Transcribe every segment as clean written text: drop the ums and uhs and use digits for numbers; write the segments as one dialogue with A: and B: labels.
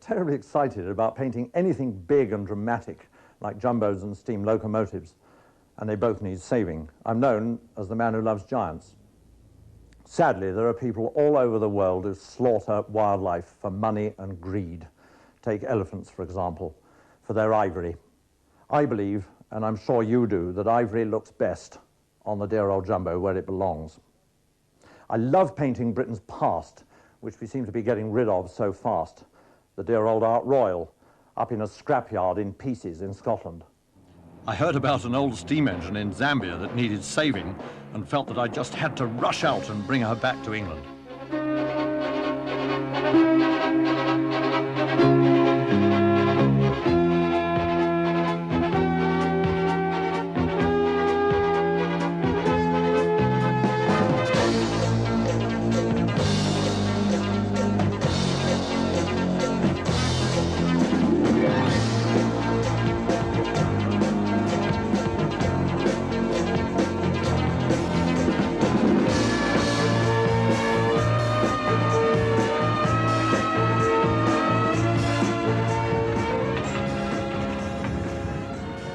A: terribly excited about painting anything big and dramatic, like jumbos and steam locomotives, and they both need saving. I'm known as the man who loves giants. Sadly, there are people all over the world who slaughter wildlife for money and greed. Take elephants, for example, for their ivory. I believe, and I'm sure you do, that ivory looks best on the dear old jumbo where it belongs. I love painting Britain's past, which we seem to be getting rid of so fast. The dear old Art Royal, up in a scrapyard in pieces in Scotland.
B: I heard about an old steam engine in Zambia that needed saving and felt that I just had to rush out and bring her back to England.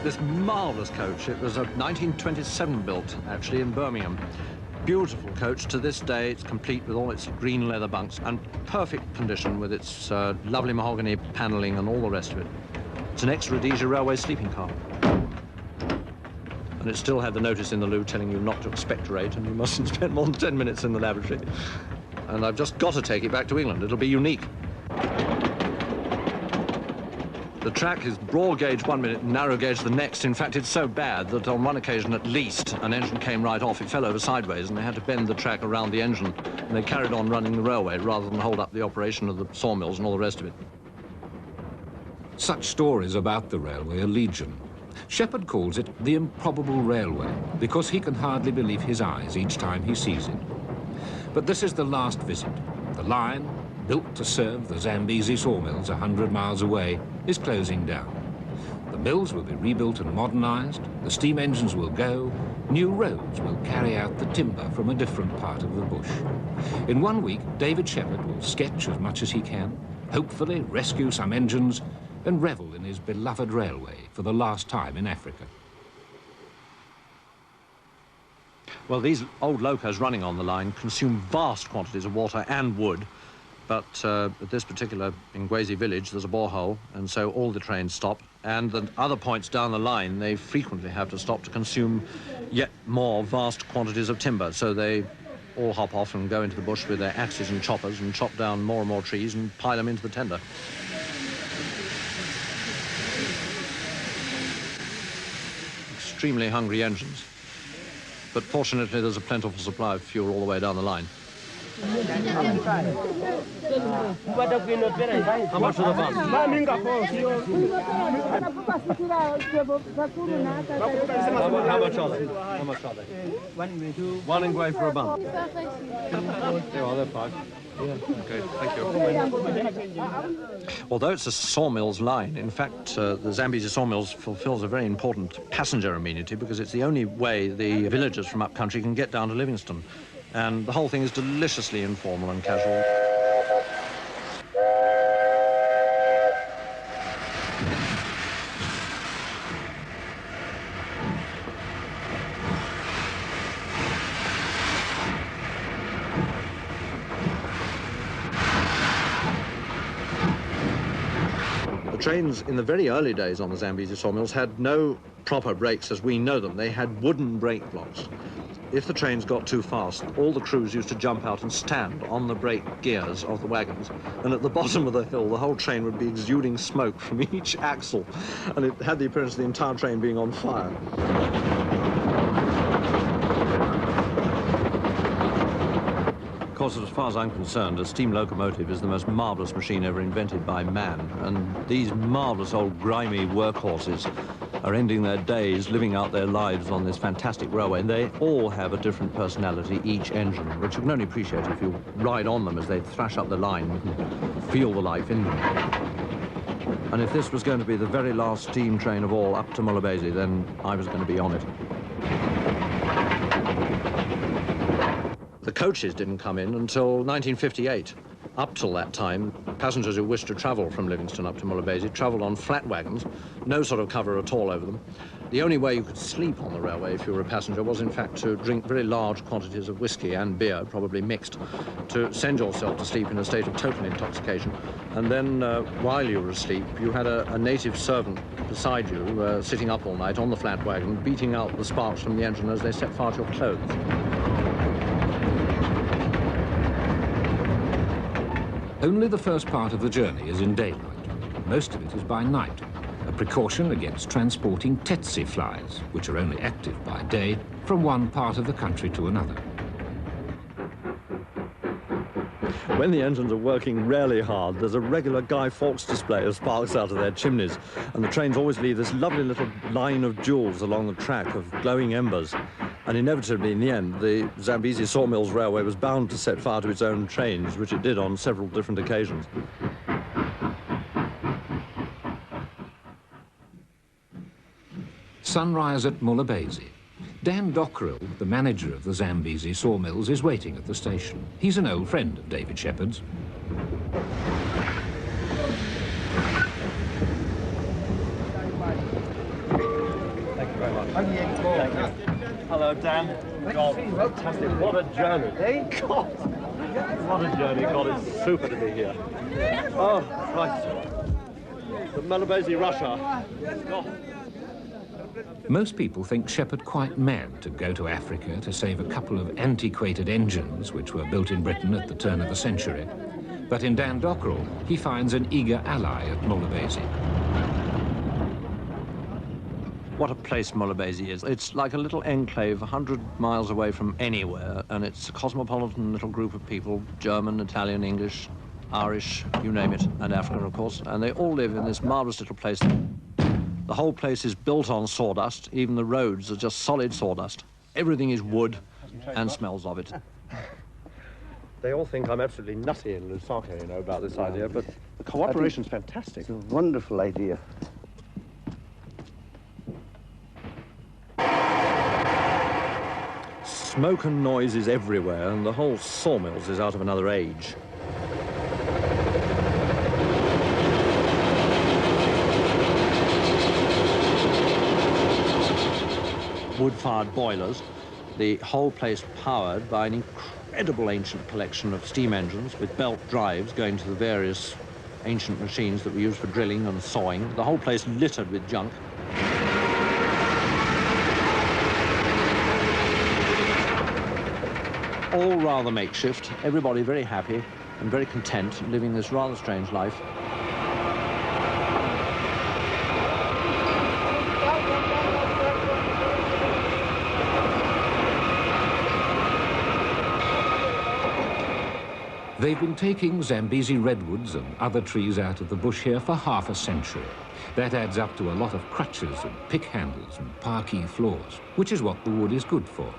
B: This marvellous coach, it was a 1927 built, actually, in Birmingham. Beautiful coach. To this day, it's complete with all its green leather bunks and perfect condition with its lovely mahogany panelling and all the rest of it. It's an ex-Rhodesia Railway sleeping car. And it still had the notice in the loo telling you not to expectorate and you mustn't spend more than 10 minutes in the lavatory. And I've just got to take it back to England. It'll be unique. The track is broad gauge 1 minute, narrow gauge the next. In fact, it's so bad that on one occasion at least, an engine came right off. It fell over sideways and they had to bend the track around the engine. And they carried on running the railway rather than hold up the operation of the sawmills and all the rest of it.
C: Such stories about the railway are legion. Shepherd calls it the improbable railway because he can hardly believe his eyes each time he sees it. But this is the last visit. The line, built to serve the Zambezi sawmills 100 miles away, is closing down. The mills will be rebuilt and modernized, the steam engines will go, new roads will carry out the timber from a different part of the bush. In 1 week, David Shepherd will sketch as much as he can, hopefully rescue some engines, and revel in his beloved railway for the last time in Africa.
B: Well, these old locos running on the line consume vast quantities of water and wood. But at this particular Ngwezi village, there's a borehole, and so all the trains stop. And at other points down the line, they frequently have to stop to consume yet more vast quantities of timber. So they all hop off and go into the bush with their axes and choppers and chop down more and more trees and pile them into the tender. Extremely hungry engines. But fortunately, there's a plentiful supply of fuel all the way down the line. How much for the bun? How much are they? How much are they? 1 Ngwe for a bun. There are, they're 5. Yeah. Okay, thank you. Although it's a sawmills line, in fact, the Zambezi sawmills fulfills a very important passenger amenity because it's the only way the villagers from upcountry can get down to Livingston. And the whole thing is deliciously informal and casual. The trains in the very early days on the Zambezi sawmills had no proper brakes as we know them. They had wooden brake blocks. If the trains got too fast, all the crews used to jump out and stand on the brake gears of the wagons. And at the bottom of the hill, the whole train would be exuding smoke from each axle. And it had the appearance of the entire train being on fire. Of course, as far as I'm concerned, a steam locomotive is the most marvellous machine ever invented by man. And these marvellous old grimy workhorses are ending their days living out their lives on this fantastic railway. And they all have a different personality, each engine, which you can only appreciate if you ride on them as they thrash up the line and feel the life in them. And if this was going to be the very last steam train of all up to Mulabezi, then I was going to be on it. The coaches didn't come in until 1958. Up till that time, passengers who wished to travel from Livingston up to Mulebesi travelled on flat wagons, no sort of cover at all over them. The only way you could sleep on the railway if you were a passenger was, in fact, to drink very large quantities of whiskey and beer, probably mixed, to send yourself to sleep in a state of total intoxication. And then, while you were asleep, you had a native servant beside you, sitting up all night on the flat wagon, beating out the sparks from the engine as they set fire to your clothes.
C: Only the first part of the journey is in daylight. Most of it is by night, a precaution against transporting tsetse flies, which are only active by day, from one part of the country to another.
B: When the engines are working really hard, there's a regular Guy Fawkes display of sparks out of their chimneys, and the trains always leave this lovely little line of jewels along the track of glowing embers. And inevitably, in the end, the Zambezi Sawmills Railway was bound to set fire to its own trains, which it did on several different occasions.
C: Sunrise at Mulebesi. Dan Dockrell, the manager of the Zambezi Sawmills, is waiting at the station. He's an old friend of David Shepherd's.
A: Thank you very much. Thank you. Hello, Dan. God, fantastic. What a journey. Eh? God. What a journey. God, it's super to be here. Oh, Christ. The Mulebesi Russia. God.
C: Most people think Shepherd quite mad to go to Africa to save a couple of antiquated engines which were built in Britain at the turn of the century. But in Dan Dockrell, he finds an eager ally at Mulebesi.
B: What a place Mulebesi is. It's like a little enclave 100 miles away from anywhere, and it's a cosmopolitan little group of people, German, Italian, English, Irish, you name it, and African, of course, and they all live in this marvellous little place. The whole place is built on sawdust. Even the roads are just solid sawdust. Everything is wood and smells of it.
A: They all think I'm absolutely nutty in Lusaka, you know, about this idea, but the cooperation's fantastic.
D: It's a wonderful idea.
B: Smoke and noise is everywhere, and the whole sawmills is out of another age. Wood-fired boilers, the whole place powered by an incredible ancient collection of steam engines with belt drives going to the various ancient machines that were used for drilling and sawing. The whole place littered with junk. All rather makeshift, everybody very happy and very content, living this rather strange life.
C: They've been taking Zambezi redwoods and other trees out of the bush here for half a century. That adds up to a lot of crutches and pick handles and parquet floors, which is what the wood is good for.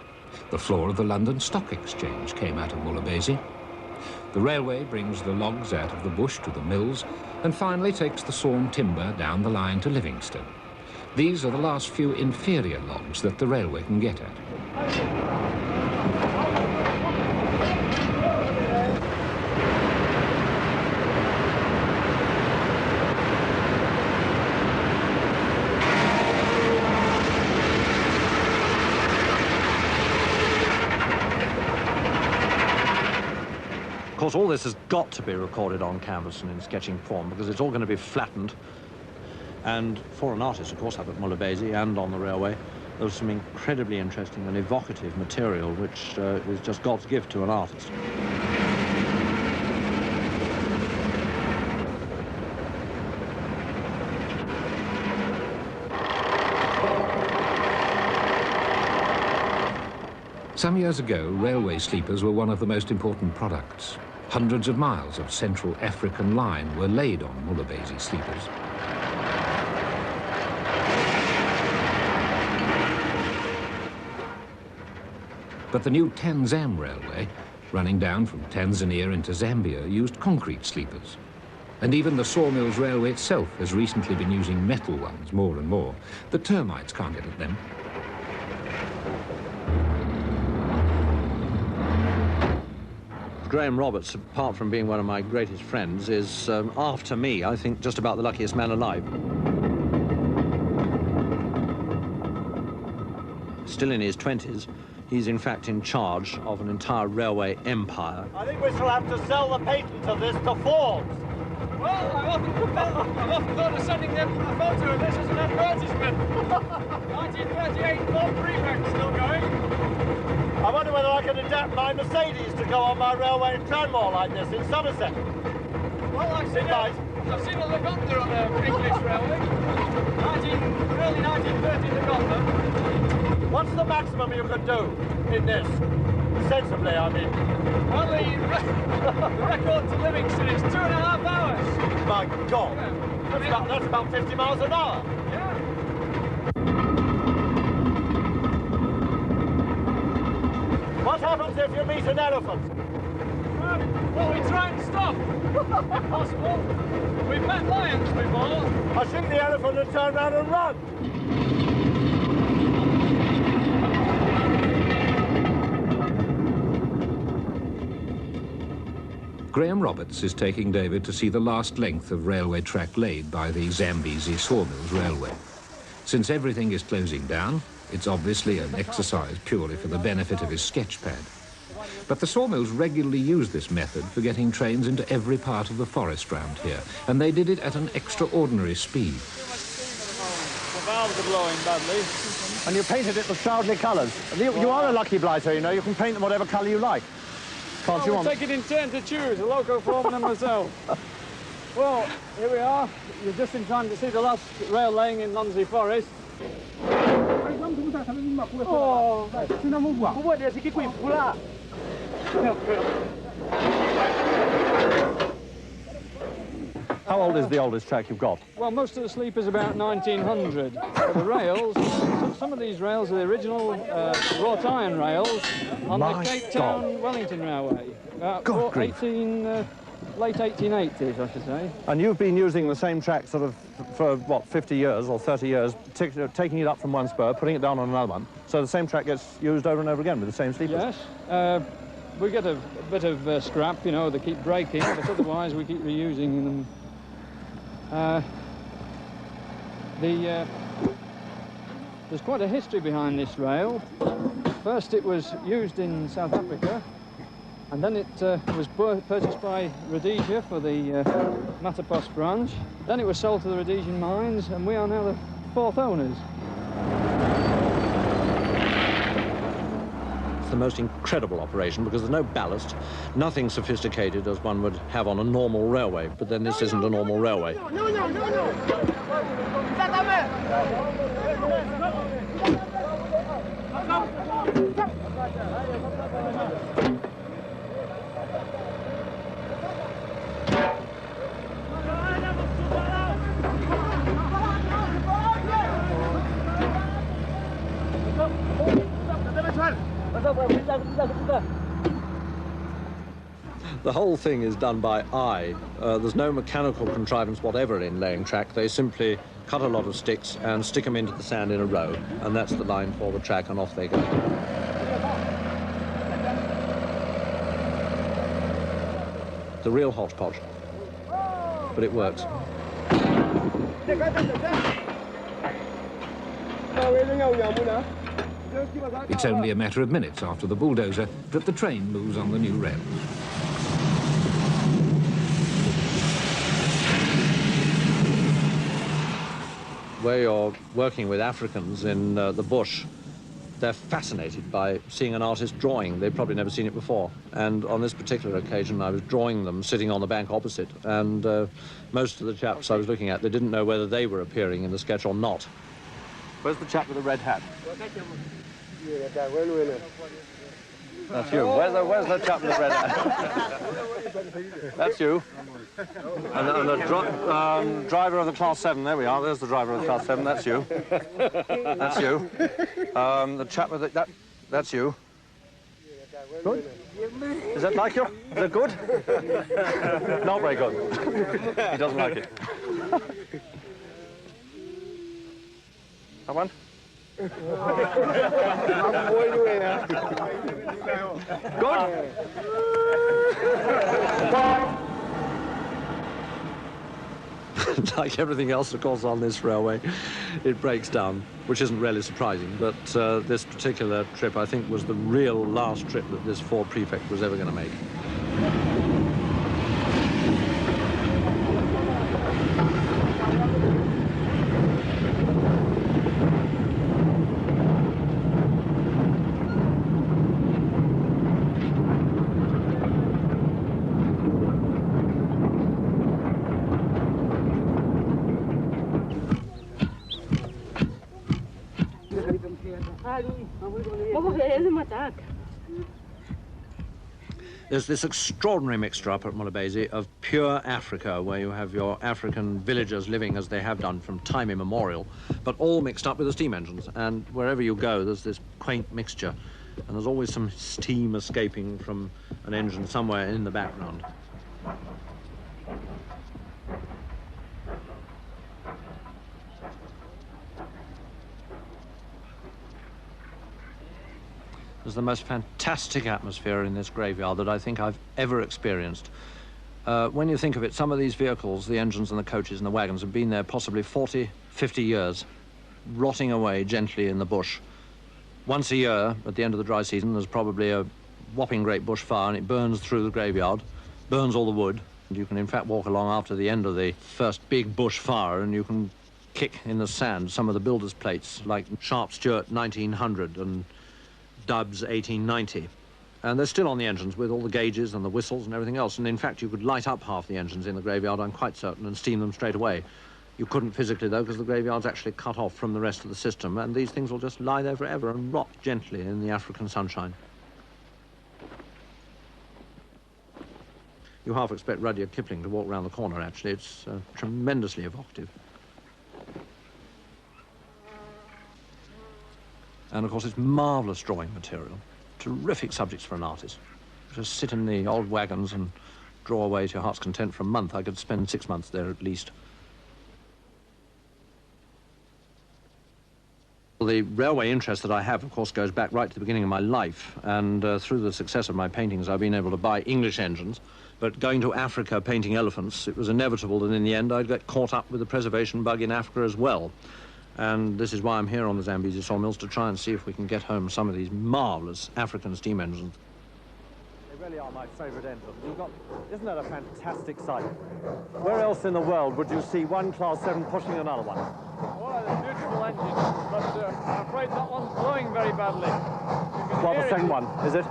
C: The floor of the London Stock Exchange came out of Mulebesi. The railway brings the logs out of the bush to the mills and finally takes the sawn timber down the line to Livingston. These are the last few inferior logs that the railway can get at.
B: Of course, all this has got to be recorded on canvas and in sketching form because it's all going to be flattened. And for an artist, of course, up at Mulebesi and on the railway, there was some incredibly interesting and evocative material which is just God's gift to an artist.
C: Some years ago, railway sleepers were one of the most important products. Hundreds of miles of Central African line were laid on Mulebesi sleepers. But the new Tanzam railway, running down from Tanzania into Zambia, used concrete sleepers. And even the Sawmills Railway itself has recently been using metal ones more and more. The termites can't get at them.
B: Graham Roberts, apart from being one of my greatest friends, is, after me, I think, just about the luckiest man alive. Still in his 20s, he's in fact in charge of an entire railway empire.
A: I think we shall have to sell the patent of this to Forbes.
D: Well, I've often thought of sending them a photo of this as an advertisement. 1938 Ford Prefect still going.
A: I wonder whether I can adapt my Mercedes to go on my railway in Tranmore like this in Somerset.
D: Well, I've seen a Lagonda on the English railway. Early 1930 Lagonda.
A: What's the maximum you can do in this? Sensibly, I mean.
D: Well, the record to Livingston is 2.5 hours.
A: My God.
D: Yeah.
A: That's about 50 miles an hour.
D: Yeah.
A: What happens if you meet an elephant?
D: Well, we try and stop. If possible. We've met lions before.
A: I shoot the elephant and turn around and run.
C: Graham Roberts is taking David to see the last length of railway track laid by the Zambezi Sawmills Railway. Since everything is closing down, it's obviously an exercise purely for the benefit of his sketch pad. But the sawmills regularly use this method for getting trains into every part of the forest round here, and they did it at an extraordinary speed.
D: The valves are blowing badly.
A: And you painted it the Chowdley colours. You are a lucky blighter, you know. You can paint them whatever colour you like. Can't you
D: We'll
A: want?
D: take it in turn to choose, a loco foreman and myself. Well, here we are. You're just in time to see the last rail laying in Lonsey Forest. Oh,
A: How old is the oldest track you've got?
D: well, most of the sleep is about 1900. But the rails, some of these rails are the original wrought iron rails on
A: My
D: the Cape
A: God.
D: Town Wellington Railway.
A: God grief.
D: Late 1880s, I should say.
A: And you've been using the same track sort of for, what, 50 years or 30 years, taking it up from one spur, putting it down on another one. So the same track gets used over and over again with the same sleepers.
D: Yes. We get a bit of scrap, you know, they keep breaking, but otherwise we keep reusing them. There's quite a history behind this rail. First it was used in South Africa, and then it was purchased by Rhodesia for the Matapos branch. Then it was sold to the Rhodesian mines, and we are now the 4th owners.
B: It's the most incredible operation because there's no ballast, nothing sophisticated as one would have on a normal railway, but then this isn't a normal railway. The whole thing is done by eye. There's no mechanical contrivance whatever in laying track. They simply cut a lot of sticks and stick them into the sand in a row, and that's the line for the track, and off they go. It's a real hodgepodge, but it works.
C: It's only a matter of minutes after the bulldozer that the train moves on the new rails.
B: Where you're working with Africans in the bush, they're fascinated by seeing an artist drawing. They've probably never seen it before. And on this particular occasion, I was drawing them sitting on the bank opposite. And most of the chaps I was looking at, they didn't know whether they were appearing in the sketch or not. Where's the chap with the red hat? That's you. Where's the chap with the red hat? That's you. And the driver of the Class 7, there we are. There's the driver of the Class 7, that's you. That's you. The chap with the... that's you. Good? Is that like you? Is it good? Not very good. He doesn't like it. That one? Like everything else, of course, on this railway, it breaks down, which isn't really surprising. But this particular trip, I think, was the real last trip that this Ford prefect was ever going to make. There's this extraordinary mixture up at Mulebezi of pure Africa, where you have your African villagers living as they have done from time immemorial, but all mixed up with the steam engines. And wherever you go, there's this quaint mixture, and there's always some steam escaping from an engine somewhere in the background. There's the most fantastic atmosphere in this graveyard that I think I've ever experienced. When you think of it, some of these vehicles, the engines and the coaches and the wagons, have been there possibly 40, 50 years, rotting away gently in the bush. Once a year, at the end of the dry season, there's probably a whopping great bush fire, and it burns through the graveyard, burns all the wood. And you can, in fact, walk along after the end of the first big bush fire, and you can kick in the sand some of the builders' plates, like Sharp Stewart 1900 and Dubs 1890, and they're still on the engines with all the gauges and the whistles and everything else. And in fact, you could light up half the engines in the graveyard, I'm quite certain, and steam them straight away. You couldn't physically, though, because the graveyard's actually cut off from the rest of the system, and these things will just lie there forever and rot gently in the African sunshine. You half expect Rudyard Kipling to walk around the corner, actually. It's tremendously evocative. And, of course, it's marvellous drawing material. Terrific subjects for an artist. Just sit in the old wagons and draw away to your heart's content for a month. I could spend 6 months there at least. Well, the railway interest that I have, of course, goes back right to the beginning of my life. And through the success of my paintings, I've been able to buy English engines. But going to Africa painting elephants, it was inevitable that in the end I'd get caught up with the preservation bug in Africa as well. And this is why I'm here on the Zambezi sawmills, to try and see if we can get home some of these marvellous African steam engines.
A: They really are my favourite engines. Isn't that a fantastic sight? Where else in the world would you see one Class 7 pushing another one?
D: Well, it's a beautiful engine, but I'm afraid that one's blowing very badly.
A: Well, the second one, is it?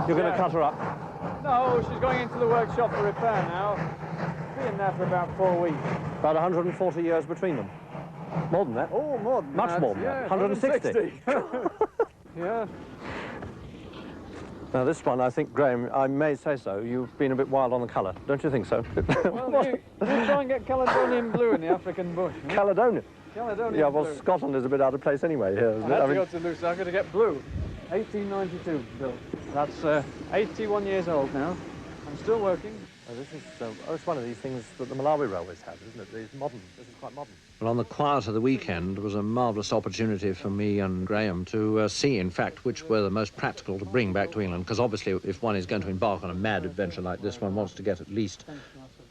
A: You're going to cut her up?
D: No, she's going into the workshop for repair now. Been there for about 4 weeks.
A: About 140 years between them. More than that?
D: Oh, more than
A: Much
D: that.
A: more than
D: Yeah,
A: that. 160.
D: Yeah.
A: Now, this one, I think, Graham, I may say so, you've been a bit wild on the colour. Don't you think so?
D: Well, you try and get Caledonian blue in the African bush. Huh?
A: Caledonian?
D: Caledonian
A: Yeah, well,
D: blue.
A: Scotland is a bit out of place anyway here.
D: I had to go to Lusaka to get blue. 1892 built. That's 81 years old now. I'm still working.
A: Oh, this is, it's one of these things that the Malawi Railways have, isn't it? These modern, this is quite modern.
B: Well, on the quiet of the weekend was a marvellous opportunity for me and Graham to see, in fact, which were the most practical to bring back to England, because obviously if one is going to embark on a mad adventure like this, one wants to get at least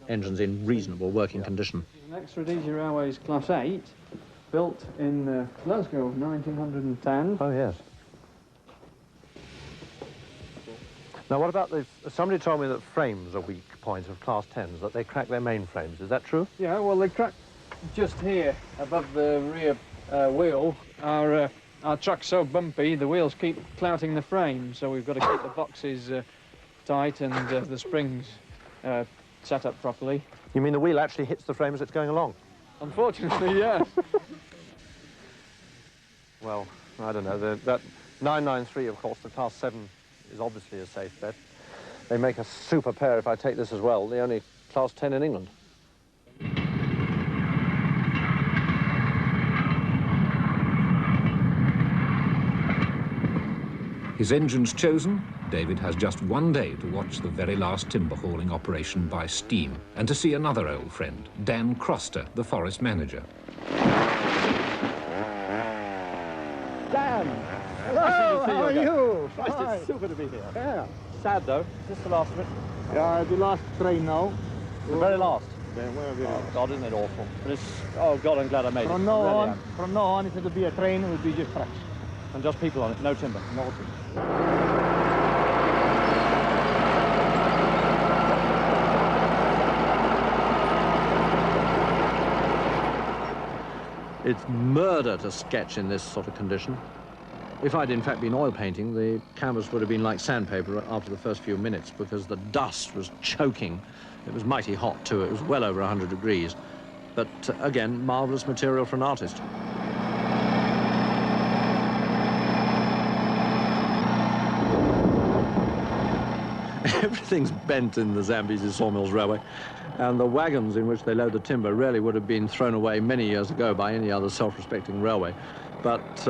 B: engines in reasonable working condition.
D: The next Rhodesia Railways Class 8, built in Glasgow, 1910.
A: Oh, yes. Now, what about the... Somebody told me that frames are weak point of Class 10s, that they crack their main frames. Is that true?
D: Yeah, well, they crack just here, above the rear wheel. Our truck's so bumpy, the wheels keep clouting the frame, so we've got to keep the boxes tight and the springs set up properly.
A: You mean the wheel actually hits the frame as it's going along?
D: Unfortunately, yes.
A: Well, I don't know. That 993, of course, the Class 7 is obviously a safe bet. They make a super pair if I take this as well. The only Class 10 in England.
C: His engines chosen, David has just 1 day to watch the very last timber hauling operation by steam and to see another old friend, Dan Croster, the forest manager.
D: Alan.
E: Hello, how are you?
D: It's super to be here.
E: Yeah.
D: Sad though, just the last of it.
E: Yeah, the last train now.
D: The very last.
E: Then where are we?
D: Oh God, isn't it awful? But it's, oh God, I'm glad I made it.
E: From now
D: Really
E: on,
D: am.
E: from now on, if it will be a train, it will be just trucks.
D: And just people on it, no timber.
E: No timber.
B: It's murder to sketch in this sort of condition. If I'd in fact been oil painting, the canvas would have been like sandpaper after the first few minutes because the dust was choking. It was mighty hot too. It was well over 100 degrees. But again, marvelous material for an artist. Everything's bent in the Zambezi Sawmills Railway, and the wagons in which they load the timber really would have been thrown away many years ago by any other self-respecting railway. But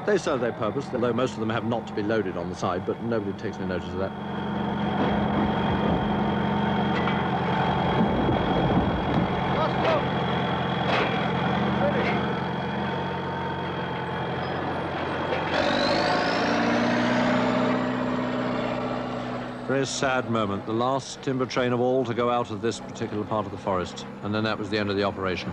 B: they serve their purpose, although most of them have not to be loaded on the side, but nobody takes any notice of that. Very sad moment, the last timber train of all to go out of this particular part of the forest, and then that was the end of the operation.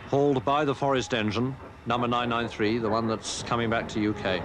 B: Hauled by the forest engine, number 993, the one that's coming back to UK.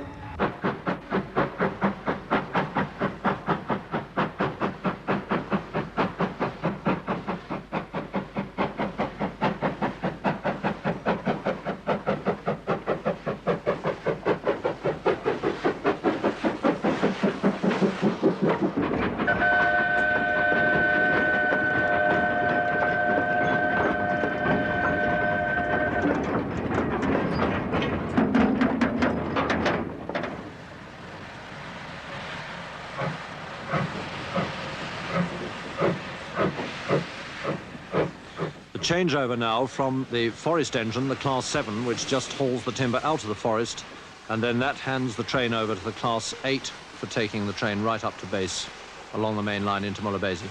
B: Changeover now from the forest engine, the Class 7, which just hauls the timber out of the forest, and then that hands the train over to the Class 8 for taking the train right up to base along the main line into Mulabezi.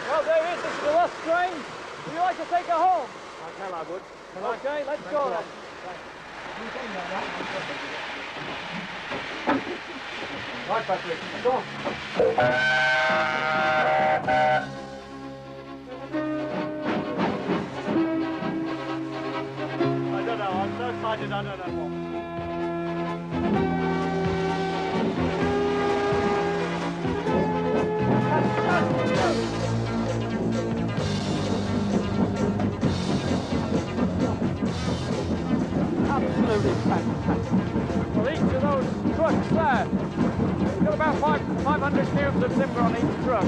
D: Well, there it is. This is the last train. Would you like to take her home?
E: Hell, I would.
D: Okay, let's go then.
E: Right, Patrick, go on.
D: I don't know, I'm so excited, I don't know what. Absolutely fantastic. Well, each of those trucks there, you've got about 500 cubes of timber on each truck.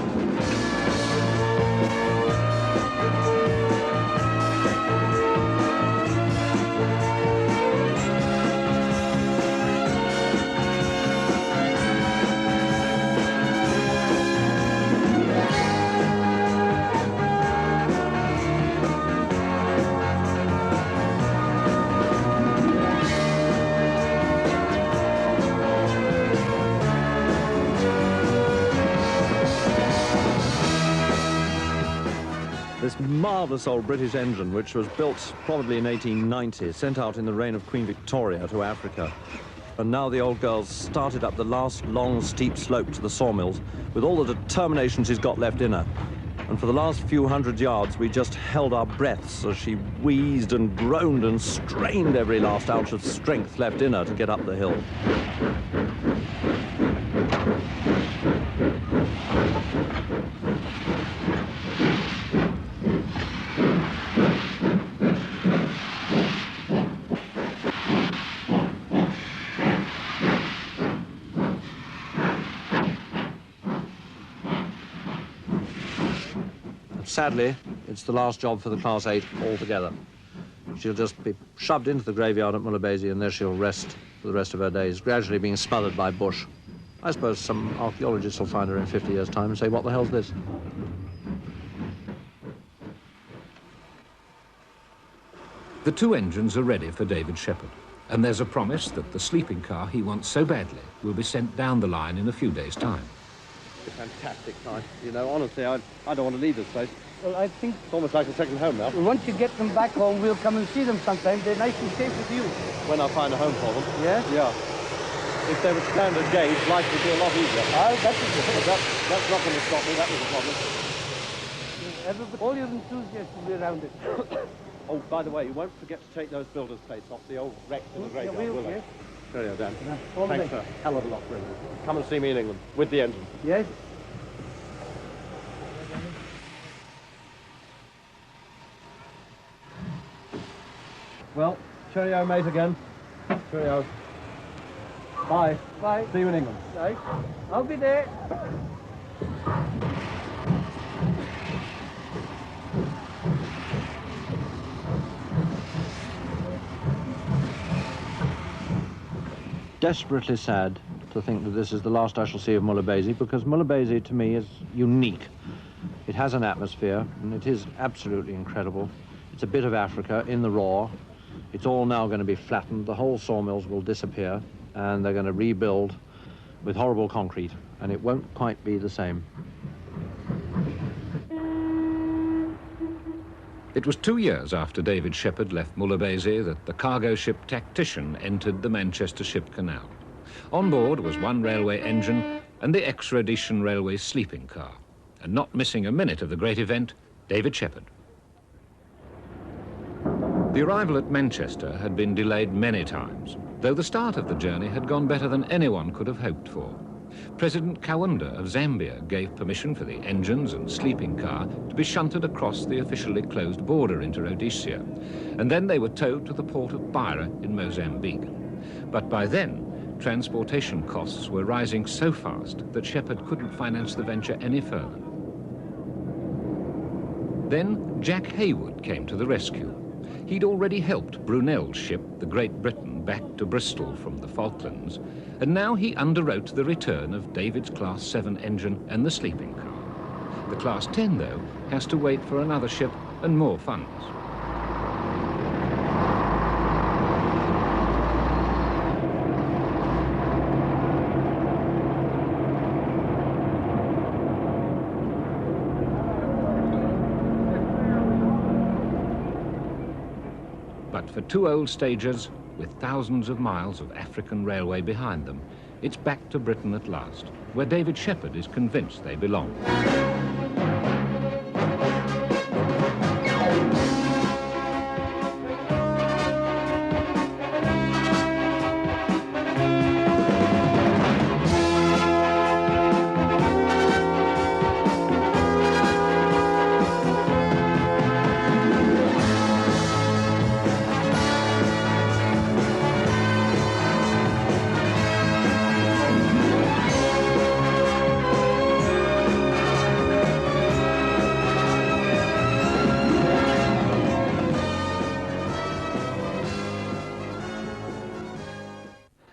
B: This marvellous old British engine, which was built probably in 1890, sent out in the reign of Queen Victoria to Africa. And now the old girl's started up the last long, steep slope to the sawmills with all the determination she's got left in her. And for the last few hundred yards, we just held our breaths as she wheezed and groaned and strained every last ounce of strength left in her to get up the hill. Sadly, it's the last job for the Class 8 altogether. She'll just be shoved into the graveyard at Mulabezi and there she'll rest for the rest of her days, gradually being smothered by bush. I suppose some archaeologists will find her in 50 years' time and say, what the hell's this?
C: The two engines are ready for David Shepherd, and there's a promise that the sleeping car he wants so badly will be sent down the line in a few days' time.
B: It's a fantastic time. You know, honestly, I don't want to leave this place.
E: Well, I think
B: It's almost like a second home now.
E: once you get them back home, we'll come and see them sometime. They're nice and safe with you.
B: When I find a home for them.
E: Yeah?
B: Yeah. If they were standard gauge, life would be a lot easier.
E: Ah, that's
B: But that's not going to stop me. That was a problem.
E: all your enthusiasts will be around it.
B: Oh, by the way, you won't forget to take those builders' plates off the old wrecks in the graveyard,
E: we'll,
B: will they?
E: yes.
B: Cheerio, Dan.
E: all the
B: Thanks
E: best.
B: a hell of a lot for everything. Come and see me in England with the engine.
E: Yes?
B: Well, cheerio, mate, again. Cheerio. Bye.
E: Bye.
B: See you in England.
E: Right. I'll be there.
B: Desperately sad to think that this is the last I shall see of Mulabesi, because Mulabesi to me is unique. It has an atmosphere, and it is absolutely incredible. It's a bit of Africa in the raw. It's all now going to be flattened. The whole sawmills will disappear, and they're going to rebuild with horrible concrete, and it won't quite be the same.
C: It was 2 years after David Shepherd left Mulabesi that the cargo ship Tactician entered the Manchester Ship Canal. On board was one railway engine and the ex-Rhodesian Railway sleeping car. And not missing a minute of the great event, David Shepherd. The arrival at Manchester had been delayed many times, though the start of the journey had gone better than anyone could have hoped for. President Kaunda of Zambia gave permission for the engines and sleeping car to be shunted across the officially closed border into Rhodesia, and then they were towed to the port of Beira in Mozambique. But by then, transportation costs were rising so fast that Shepherd couldn't finance the venture any further. Then Jack Haywood came to the rescue. He'd already helped Brunel's ship, the Great Britain, back to Bristol from the Falklands, and now he underwrote the return of David's Class 7 engine and the sleeping car. The Class 10, though, has to wait for another ship and more funds. But for two old stagers, with thousands of miles of African railway behind them, it's back to Britain at last, where David Shepherd is convinced they belong.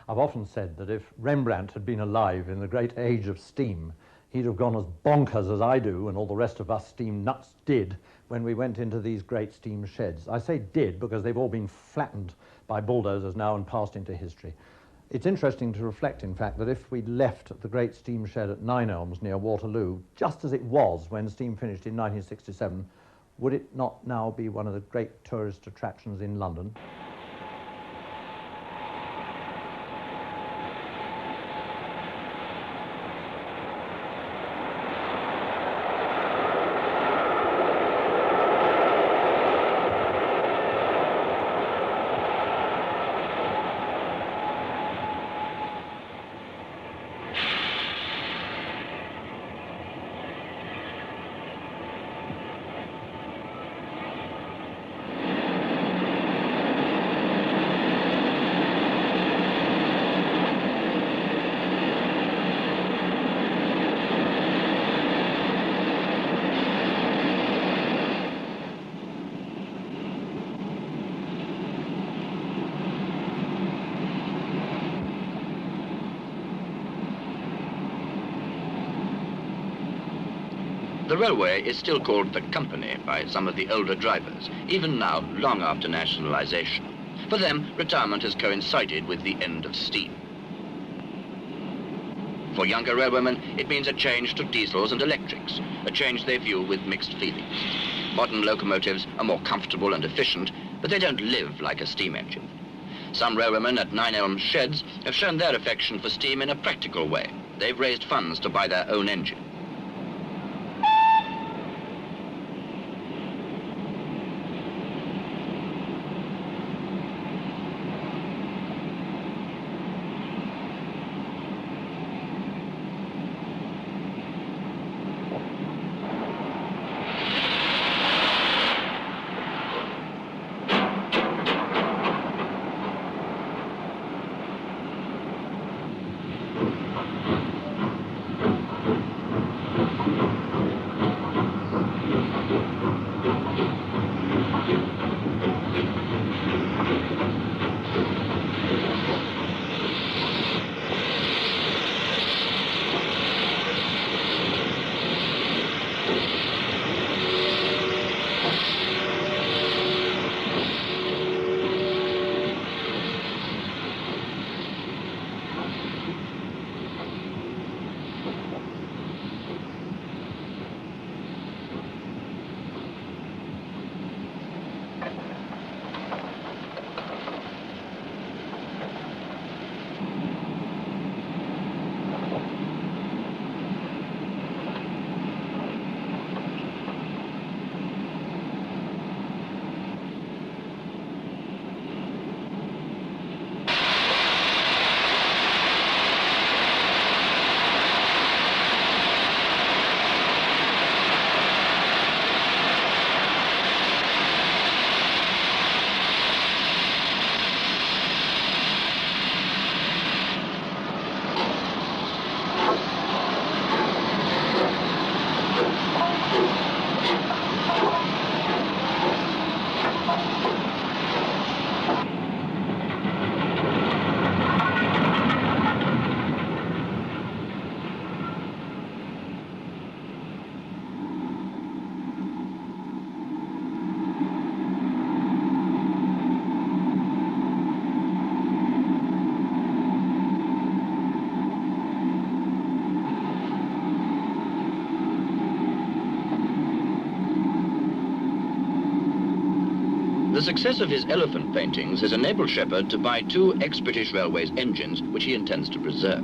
A: I've often said that if Rembrandt had been alive in the great age of steam, he'd have gone as bonkers as I do and all the rest of us steam nuts did when we went into these great steam sheds. I say did because they've all been flattened by bulldozers now and passed into history. It's interesting to reflect, in fact, that if we'd left the great steam shed at Nine Elms near Waterloo, just as it was when steam finished in 1967, would it not now be one of the great tourist attractions in London?
F: The railway is still called the company by some of the older drivers, even now, long after nationalisation. For them, retirement has coincided with the end of steam. For younger railwaymen, it means a change to diesels and electrics, a change they view with mixed feelings. Modern locomotives are more comfortable and efficient, but they don't live like a steam engine. Some railwaymen at Nine Elms Sheds have shown their affection for steam in a practical way. They've raised funds to buy their own engine. The success of his elephant paintings has enabled Shepard to buy 2 ex-British Railways engines, which he intends to preserve.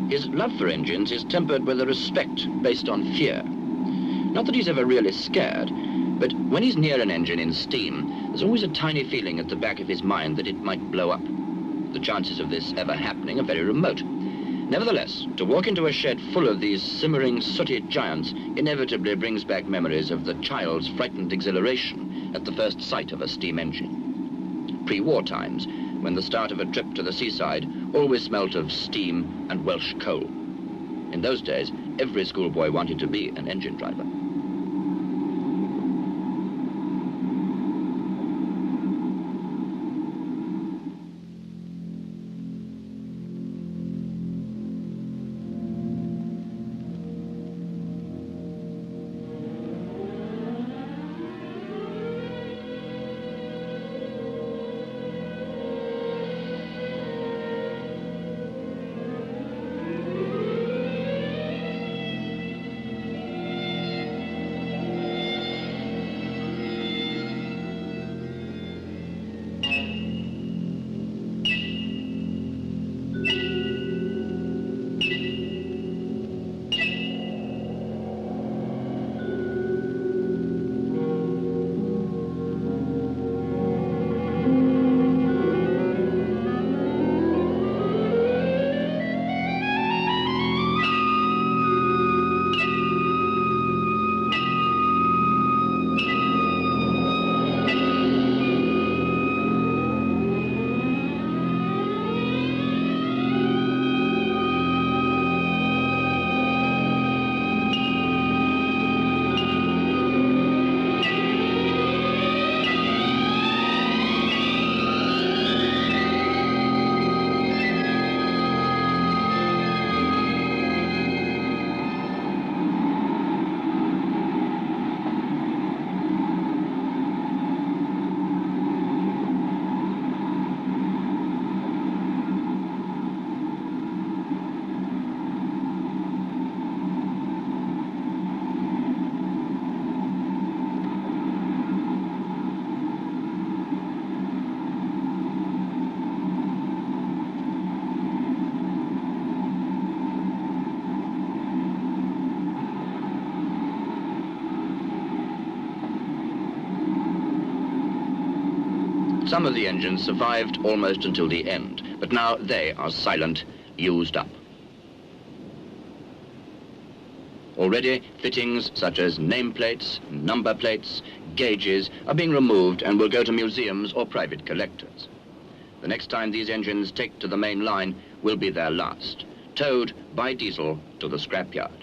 F: His love for engines is tempered with a respect based on fear. Not that he's ever really scared, but when he's near an engine in steam, there's always a tiny feeling at the back of his mind that it might blow up. The chances of this ever happening are very remote. Nevertheless, to walk into a shed full of these simmering, sooty giants inevitably brings back memories of the child's frightened exhilaration at the first sight of a steam engine. Pre-war times, when the start of a trip to the seaside always smelt of steam and Welsh coal. In those days, every schoolboy wanted to be an engine driver. Some of the engines survived almost until the end, but now they are silent, used up. Already, fittings such as nameplates, number plates, gauges are being removed and will go to museums or private collectors. The next time these engines take to the main line will be their last, towed by diesel to the scrapyard.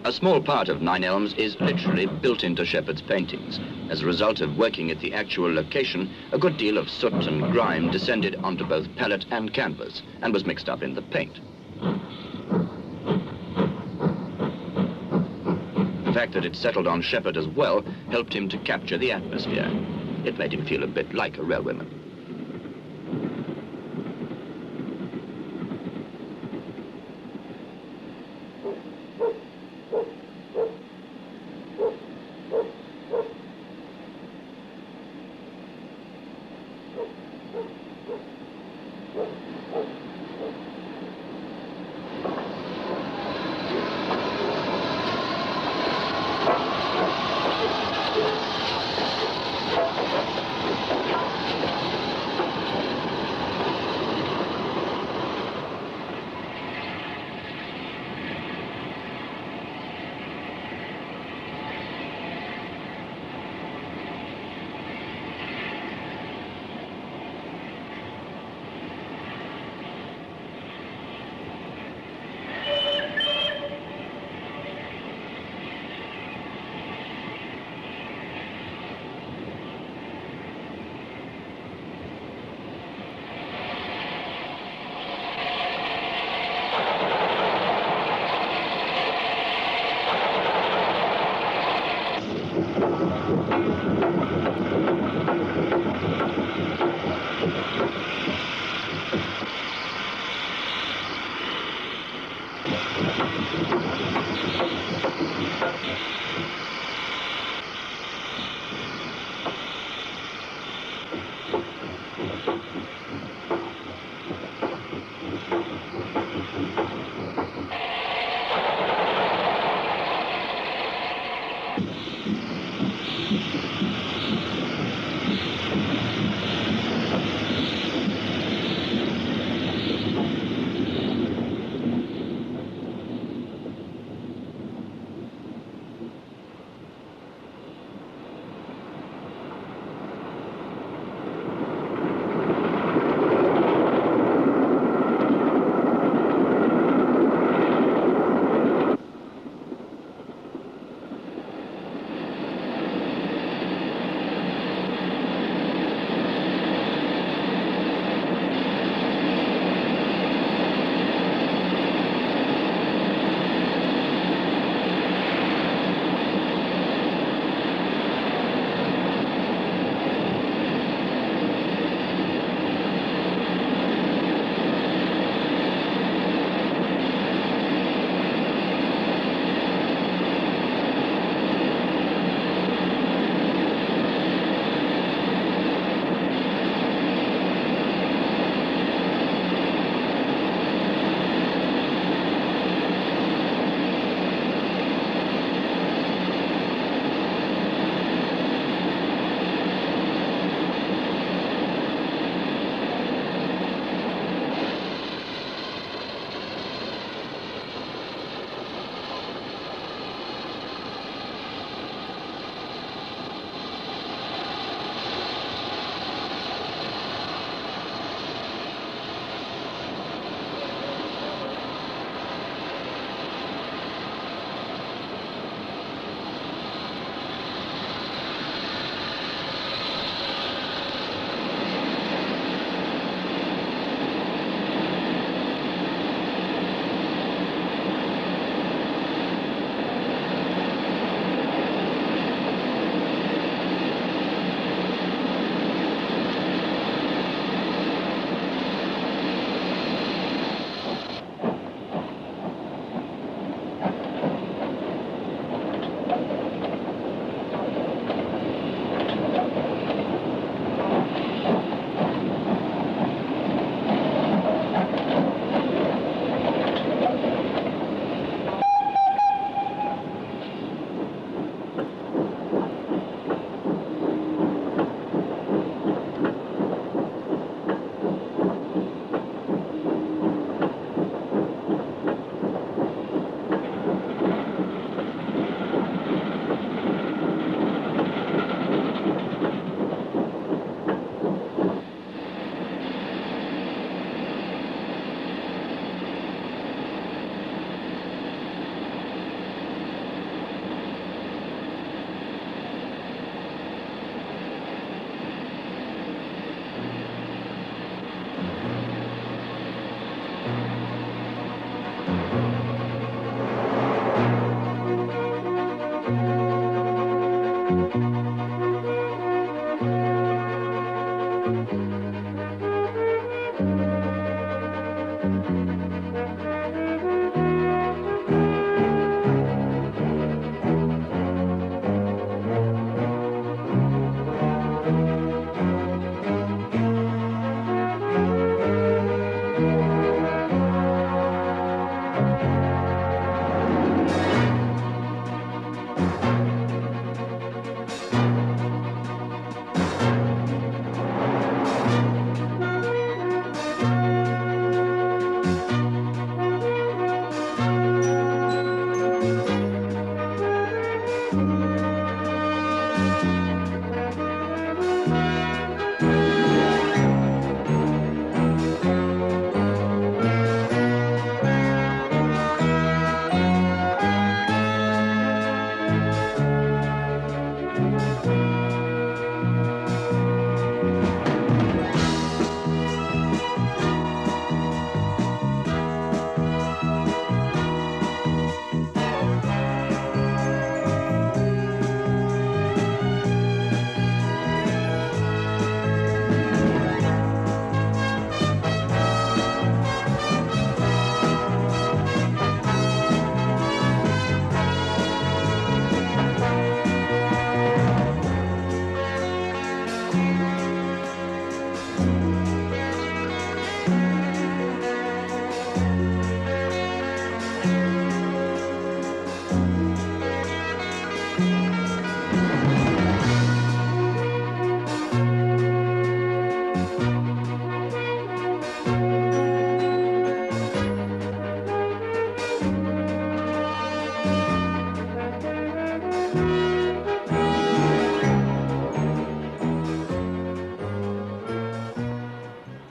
F: A small part of Nine Elms is literally built into Shepard's paintings. As a result of working at the actual location, a good deal of soot and grime descended onto both palette and canvas and was mixed up in the paint. The fact that it settled on Shepard as well helped him to capture the atmosphere. It made him feel a bit like a railwayman.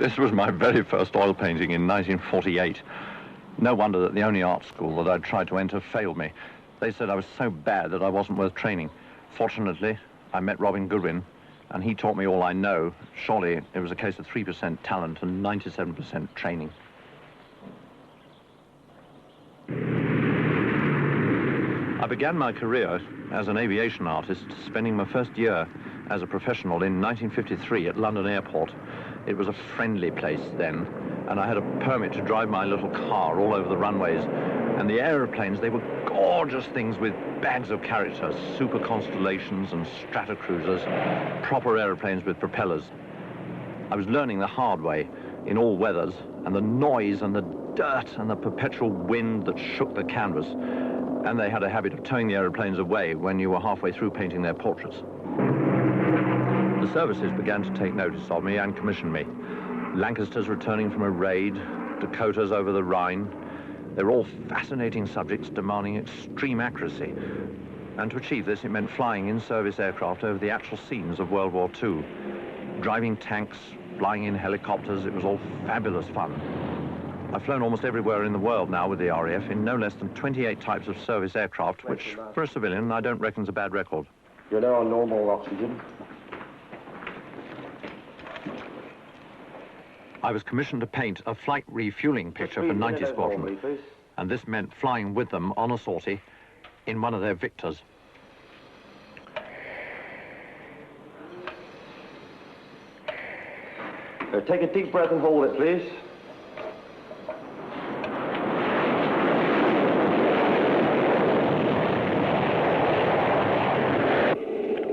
A: This was my very first oil painting in 1948. No wonder that the only art school that I'd tried to enter failed me. They said I was so bad that I wasn't worth training. Fortunately, I met Robin Goodwin, and he taught me all I know. Surely it was a case of 3% talent and 97% training. I began my career as an aviation artist, spending my first year as a professional in 1953 at London Airport. It was a friendly place then, and I had a permit to drive my little car all over the runways. And the aeroplanes, they were gorgeous things with bags of character, super Constellations and Stratocruisers, proper aeroplanes with propellers. I was learning the hard way in all weathers, and the noise and the dirt and the perpetual wind that shook the canvas. And they had a habit of towing the aeroplanes away when you were halfway through painting their portraits. The services began to take notice of me and commission me. Lancasters returning from a raid, Dakotas over the Rhine. They were all fascinating subjects demanding extreme accuracy. And to achieve this, it meant flying in-service aircraft over the actual scenes of World War II. Driving tanks, flying in helicopters, it was all fabulous fun. I've flown almost everywhere in the world now with the RAF in no less than 28 types of service aircraft, which, for a civilian, I don't reckon is a bad record.
G: You're now on normal oxygen.
A: I was commissioned to paint a flight refueling picture for 90 Squadron, and this meant flying with them on a sortie in one of their Victors.
G: Take a deep breath and hold it, please.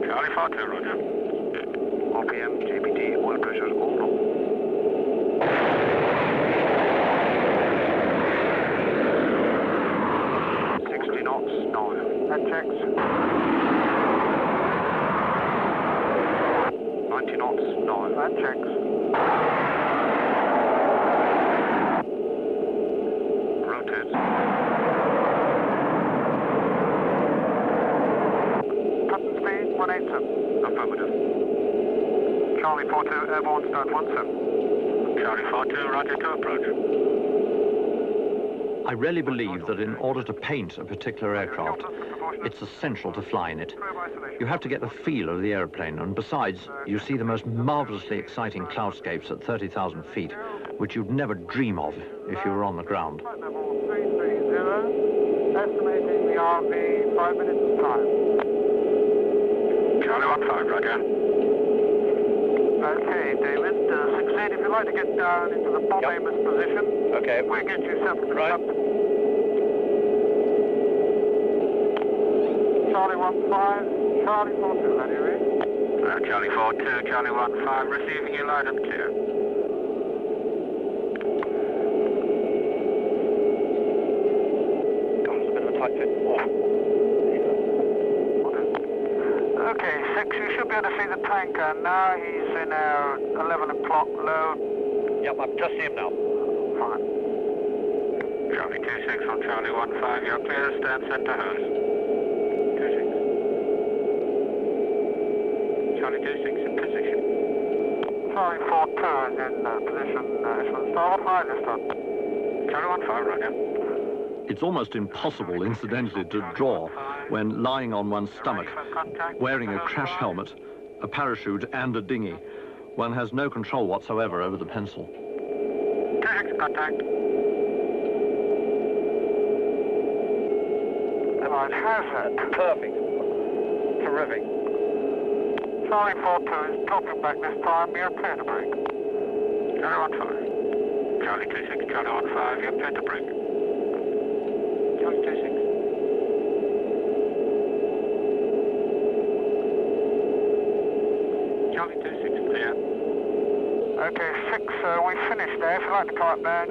H: Charlie 42, roger. RPM, GPT, oil pressure, all low. 60 knots, no. That checks. 90 knots, no. That checks. Rotate. Cutting speed, 187. Affirmative. Charlie 42, airborne, start 17. Charlie 42, roger to approach.
A: I really believe that in order to paint a particular aircraft, it's essential to fly in it. You have to get the feel of the aeroplane, and besides, you see the most marvelously exciting cloudscapes at 30,000 feet, which you'd never dream of if you were on the ground.
H: Flight level 330, estimating the RV 5 minutes time. Charlie 15, roger. Okay, David, 6-8, if you'd like to get down into the bomb aimer's position.
A: Okay.
H: We'll get you set for
A: Right.
H: Charlie 15, Charlie 42, ready, read? Charlie 42, Charlie 15, receiving you loud and clear.
G: Comes a bit of a tight fit.
H: Okay, 6, you should be able to see the tanker. Now he's in our 11 o'clock load.
G: Yep, I've just seen him now.
H: Fine. Charlie 26 on Charlie 15, you're clear, stand center hose. 26. Charlie 26 in position. Charlie 42 is in position, Ishmael starboard, high this time. Charlie 15, roger.
A: It's almost impossible, incidentally, to draw when lying on one's stomach, wearing a crash helmet, a parachute and a dinghy. One has no control whatsoever over the pencil.
H: 26 contact. Right, how's that?
G: Perfect. Terrific.
H: Charlie 42 is dropping back this time, you're clear to brake. Charlie 15. Charlie 26, Charlie 15, you're clear to brake. Charlie 26. Charlie 26, clear. Okay, 6, we finished there. If you'd like to come up down.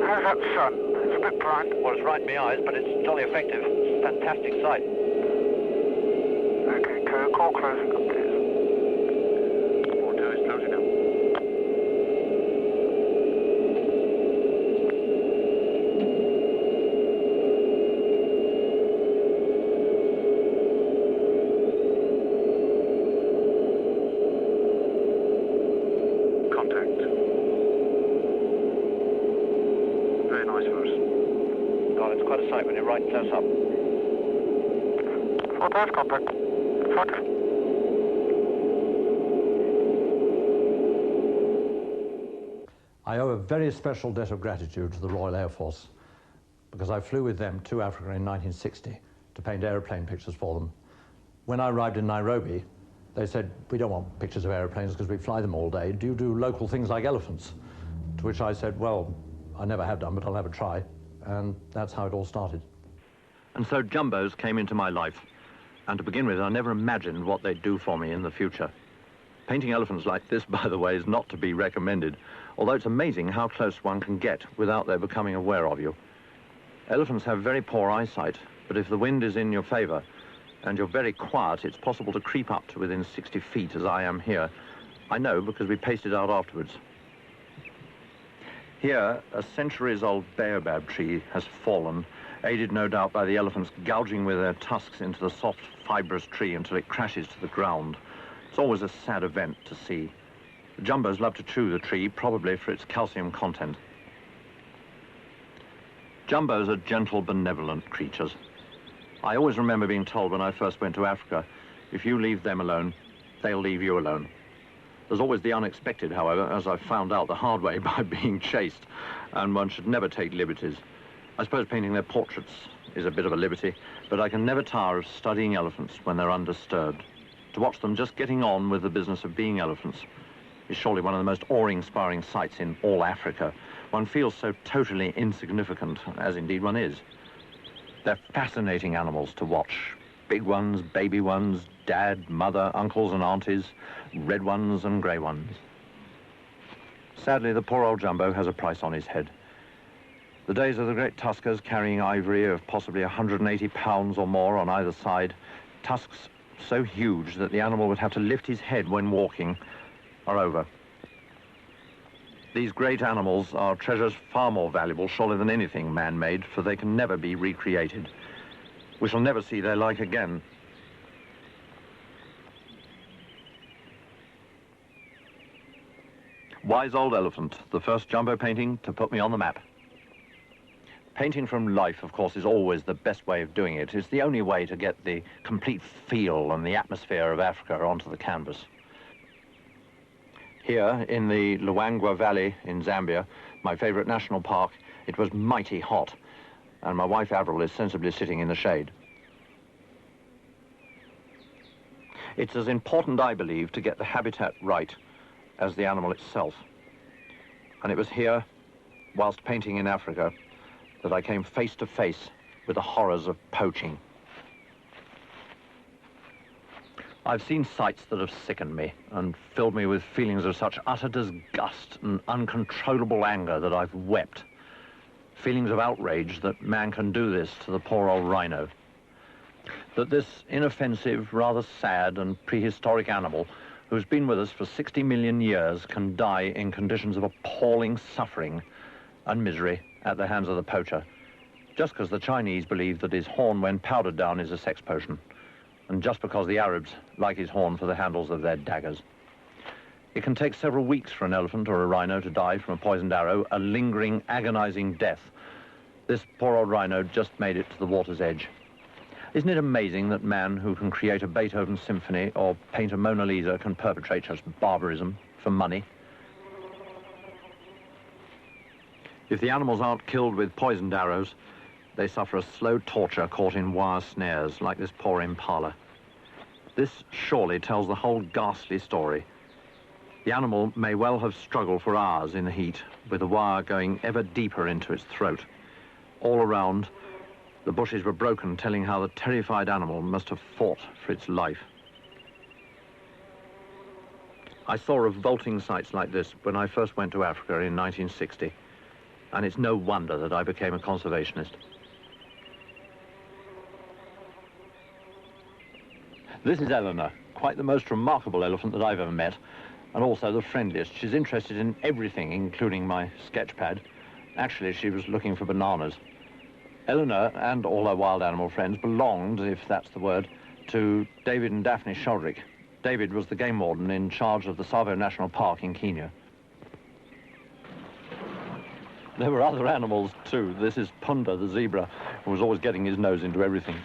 H: How's that sun? It's a bit bright.
G: Well, it's right in my eyes, but it's jolly effective. It's a fantastic sight.
H: Okay, call closing up, please. 42 is
G: out of sight when you're right close up.
H: 40 contact. 40.
A: I owe a very special debt of gratitude to the Royal Air Force because I flew with them to Africa in 1960 to paint aeroplane pictures for them. When I arrived in Nairobi, they said, we don't want pictures of aeroplanes because we fly them all day. Do you do local things like elephants? To which I said, well, I never have done, but I'll have a try. And that's how it all started.
B: And so jumbos came into my life. And to begin with, I never imagined what they'd do for me in the future. Painting elephants like this, by the way, is not to be recommended, although it's amazing how close one can get without their becoming aware of you. Elephants have very poor eyesight, but if the wind is in your favor and you're very quiet, it's possible to creep up to within 60 feet, as I am here. I know because we paced it out afterwards. Here, a centuries-old baobab tree has fallen, aided no doubt by the elephants gouging with their tusks into the soft, fibrous tree until it crashes to the ground. It's always a sad event to see. The jumbos love to chew the tree, probably for its calcium content. Jumbos are gentle, benevolent creatures. I always remember being told when I first went to Africa, if you leave them alone, they'll leave you alone. There's always the unexpected, however, as I found out the hard way by being chased, and one should never take liberties. I suppose painting their portraits is a bit of a liberty, but I can never tire of studying elephants when they're undisturbed. To watch them just getting on with the business of being elephants is surely one of the most awe-inspiring sights in all Africa. One feels so totally insignificant, as indeed one is. They're fascinating animals to watch. Big ones, baby ones, dad, mother, uncles and aunties, red ones and grey ones. Sadly, the poor old jumbo has a price on his head. The days of the great tuskers carrying ivory of possibly 180 pounds or more on either side, tusks so huge that the animal would have to lift his head when walking, are over. These great animals are treasures far more valuable, surely, than anything man-made, for they can never be recreated. We shall never see their like again. Wise Old Elephant, the first jumbo painting to put me on the map. Painting from life, of course, is always the best way of doing it. It's the only way to get the complete feel and the atmosphere of Africa onto the canvas. Here in the Luangwa Valley in Zambia, my favorite national park, it was mighty hot, and my wife Avril is sensibly sitting in the shade. It's as important, I believe, to get the habitat right as the animal itself. And it was here, whilst painting in Africa, that I came face to face with the horrors of poaching. I've seen sights that have sickened me and filled me with feelings of such utter disgust and uncontrollable anger that I've wept. Feelings of outrage that man can do this to the poor old rhino. That this inoffensive, rather sad and prehistoric animal, who's been with us for 60 million years, can die in conditions of appalling suffering and misery at the hands of the poacher, just because the Chinese believe that his horn, when powdered down, is a sex potion, and just because the Arabs like his horn for the handles of their daggers. It can take several weeks for an elephant or a rhino to die from a poisoned arrow, a lingering, agonizing death. This poor old rhino just made it to the water's edge. Isn't it amazing that man who can create a Beethoven symphony or paint a Mona Lisa can perpetrate such barbarism for money? If the animals aren't killed with poisoned arrows, they suffer a slow torture caught in wire snares, like this poor impala. This surely tells the whole ghastly story. The animal may well have struggled for hours in the heat, with the wire going ever deeper into its throat. All around, the bushes were broken, telling how the terrified animal must have fought for its life. I saw revolting sights like this when I first went to Africa in 1960, and it's no wonder that I became a conservationist. This is Eleanor, quite the most remarkable elephant that I've ever met, and also the friendliest. She's interested in everything, including my sketch pad. Actually, she was looking for bananas. Eleanor and all her wild animal friends belonged, if that's the word, to David and Daphne Sheldrick. David was the game warden in charge of the Tsavo National Park in Kenya. There were other animals too. This is Punda, the zebra, who was always getting his nose into everything.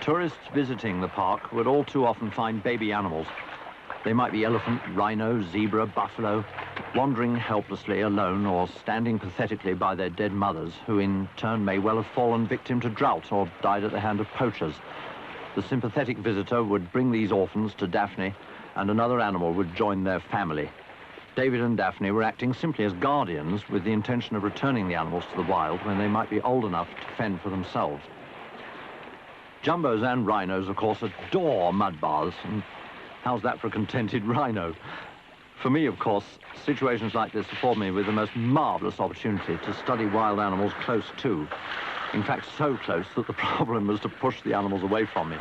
B: Tourists visiting the park would all too often find baby animals. They might be elephant, rhino, zebra, buffalo, wandering helplessly alone or standing pathetically by their dead mothers, who in turn may well have fallen victim to drought or died at the hand of poachers. The sympathetic visitor would bring these orphans to Daphne, and another animal would join their family. David and Daphne were acting simply as guardians with the intention of returning the animals to the wild when they might be old enough to fend for themselves. Jumbos and rhinos, of course, adore mud baths, and how's that for a contented rhino? For me, of course, situations like this afford me with the most marvellous opportunity to study wild animals close to. In fact, so close that the problem was to push the animals away from me.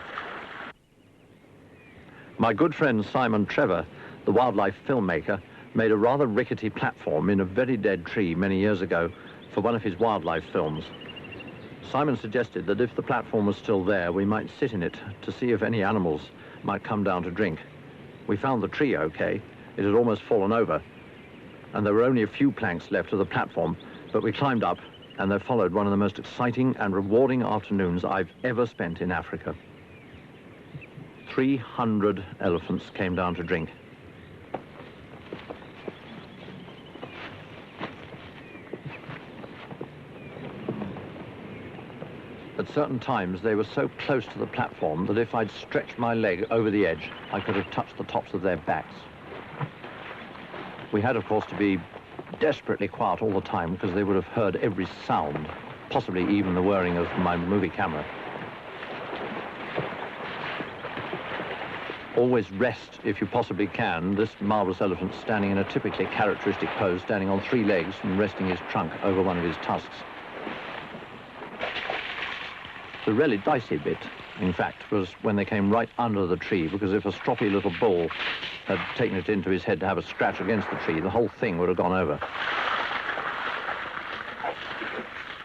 B: My good friend Simon Trevor, the wildlife filmmaker, made a rather rickety platform in a very dead tree many years ago for one of his wildlife films. Simon suggested that if the platform was still there, we might sit in it to see if any animals might come down to drink. We found the tree okay. It had almost fallen over, and there were only a few planks left of the platform, but we climbed up, and there followed one of the most exciting and rewarding afternoons I've ever spent in Africa. 300 elephants came down to drink. At certain times, they were so close to the platform that if I'd stretched my leg over the edge, I could have touched the tops of their backs. We had, of course, to be desperately quiet all the time because they would have heard every sound, possibly even the whirring of my movie camera. Always rest, if you possibly can, this marvellous elephant standing in a typically characteristic pose, standing on 3 legs and resting his trunk over one of his tusks. The really dicey bit, in fact, was when they came right under the tree, because if a stroppy little bull had taken it into his head to have a scratch against the tree, the whole thing would have gone over.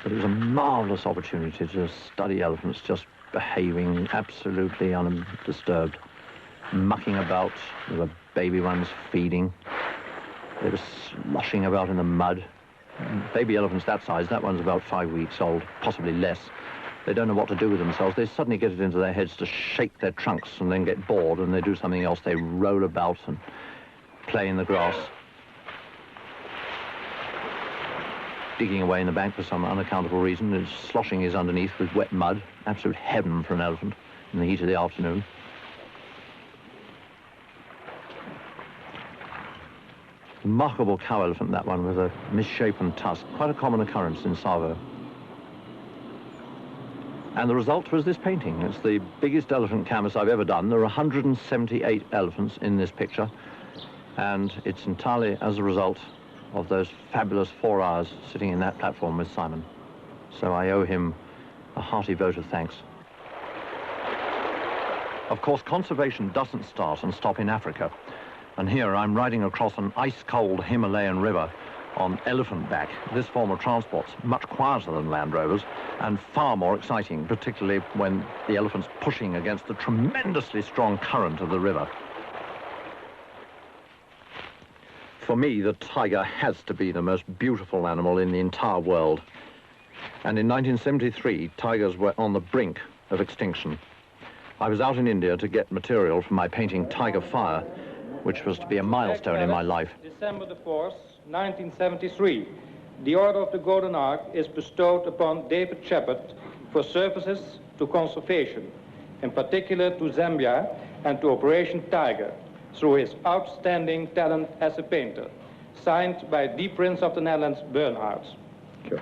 B: But it was a marvellous opportunity to study elephants just behaving absolutely undisturbed, mucking about. There were baby ones feeding. They were sloshing about in the mud. Baby elephants that size, that one's about 5 weeks old, possibly less. They don't know what to do with themselves. They suddenly get it into their heads to shake their trunks and then get bored and they do something else. They roll about and play in the grass, digging away in the bank for some unaccountable reason. And sloshing is underneath with wet mud. Absolute heaven for an elephant in the heat of the afternoon. Remarkable cow elephant, that one, with a misshapen tusk. Quite a common occurrence in Tsavo. And the result was this painting. It's the biggest elephant canvas I've ever done. There are 178 elephants in this picture, and it's entirely as a result of those fabulous 4 hours sitting in that platform with Simon. So I owe him a hearty vote of thanks. Of course, conservation doesn't start and stop in Africa. And here I'm riding across an ice-cold Himalayan river on elephant back. This form of transport's much quieter than Land Rovers and far more exciting, particularly when the elephant's pushing against the tremendously strong current of the river. For me, the tiger has to be the most beautiful animal in the entire world. And in 1973, tigers were on the brink of extinction. I was out in India to get material for my painting Tiger Fire, which was to be a milestone in my life.
I: December the 4th, 1973, the Order of the Golden Ark is bestowed upon David Shepard for services to conservation, in particular to Zambia and to Operation Tiger, through his outstanding talent as a painter. Signed by the Prince of the Netherlands, Bernhard.
B: Sure.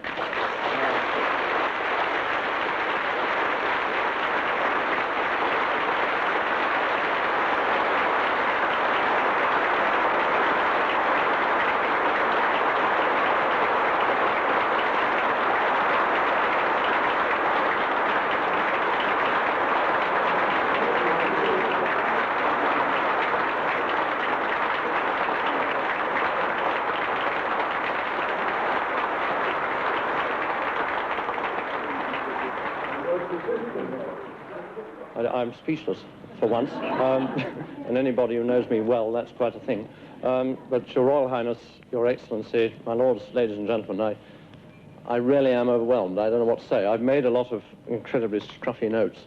B: I'm speechless.
J: for once. And anybody who knows me well, that's quite a thing. But Your Royal Highness, Your Excellency, my lords, ladies and gentlemen, I really am overwhelmed. I don't know what to say. I've made a lot of incredibly scruffy notes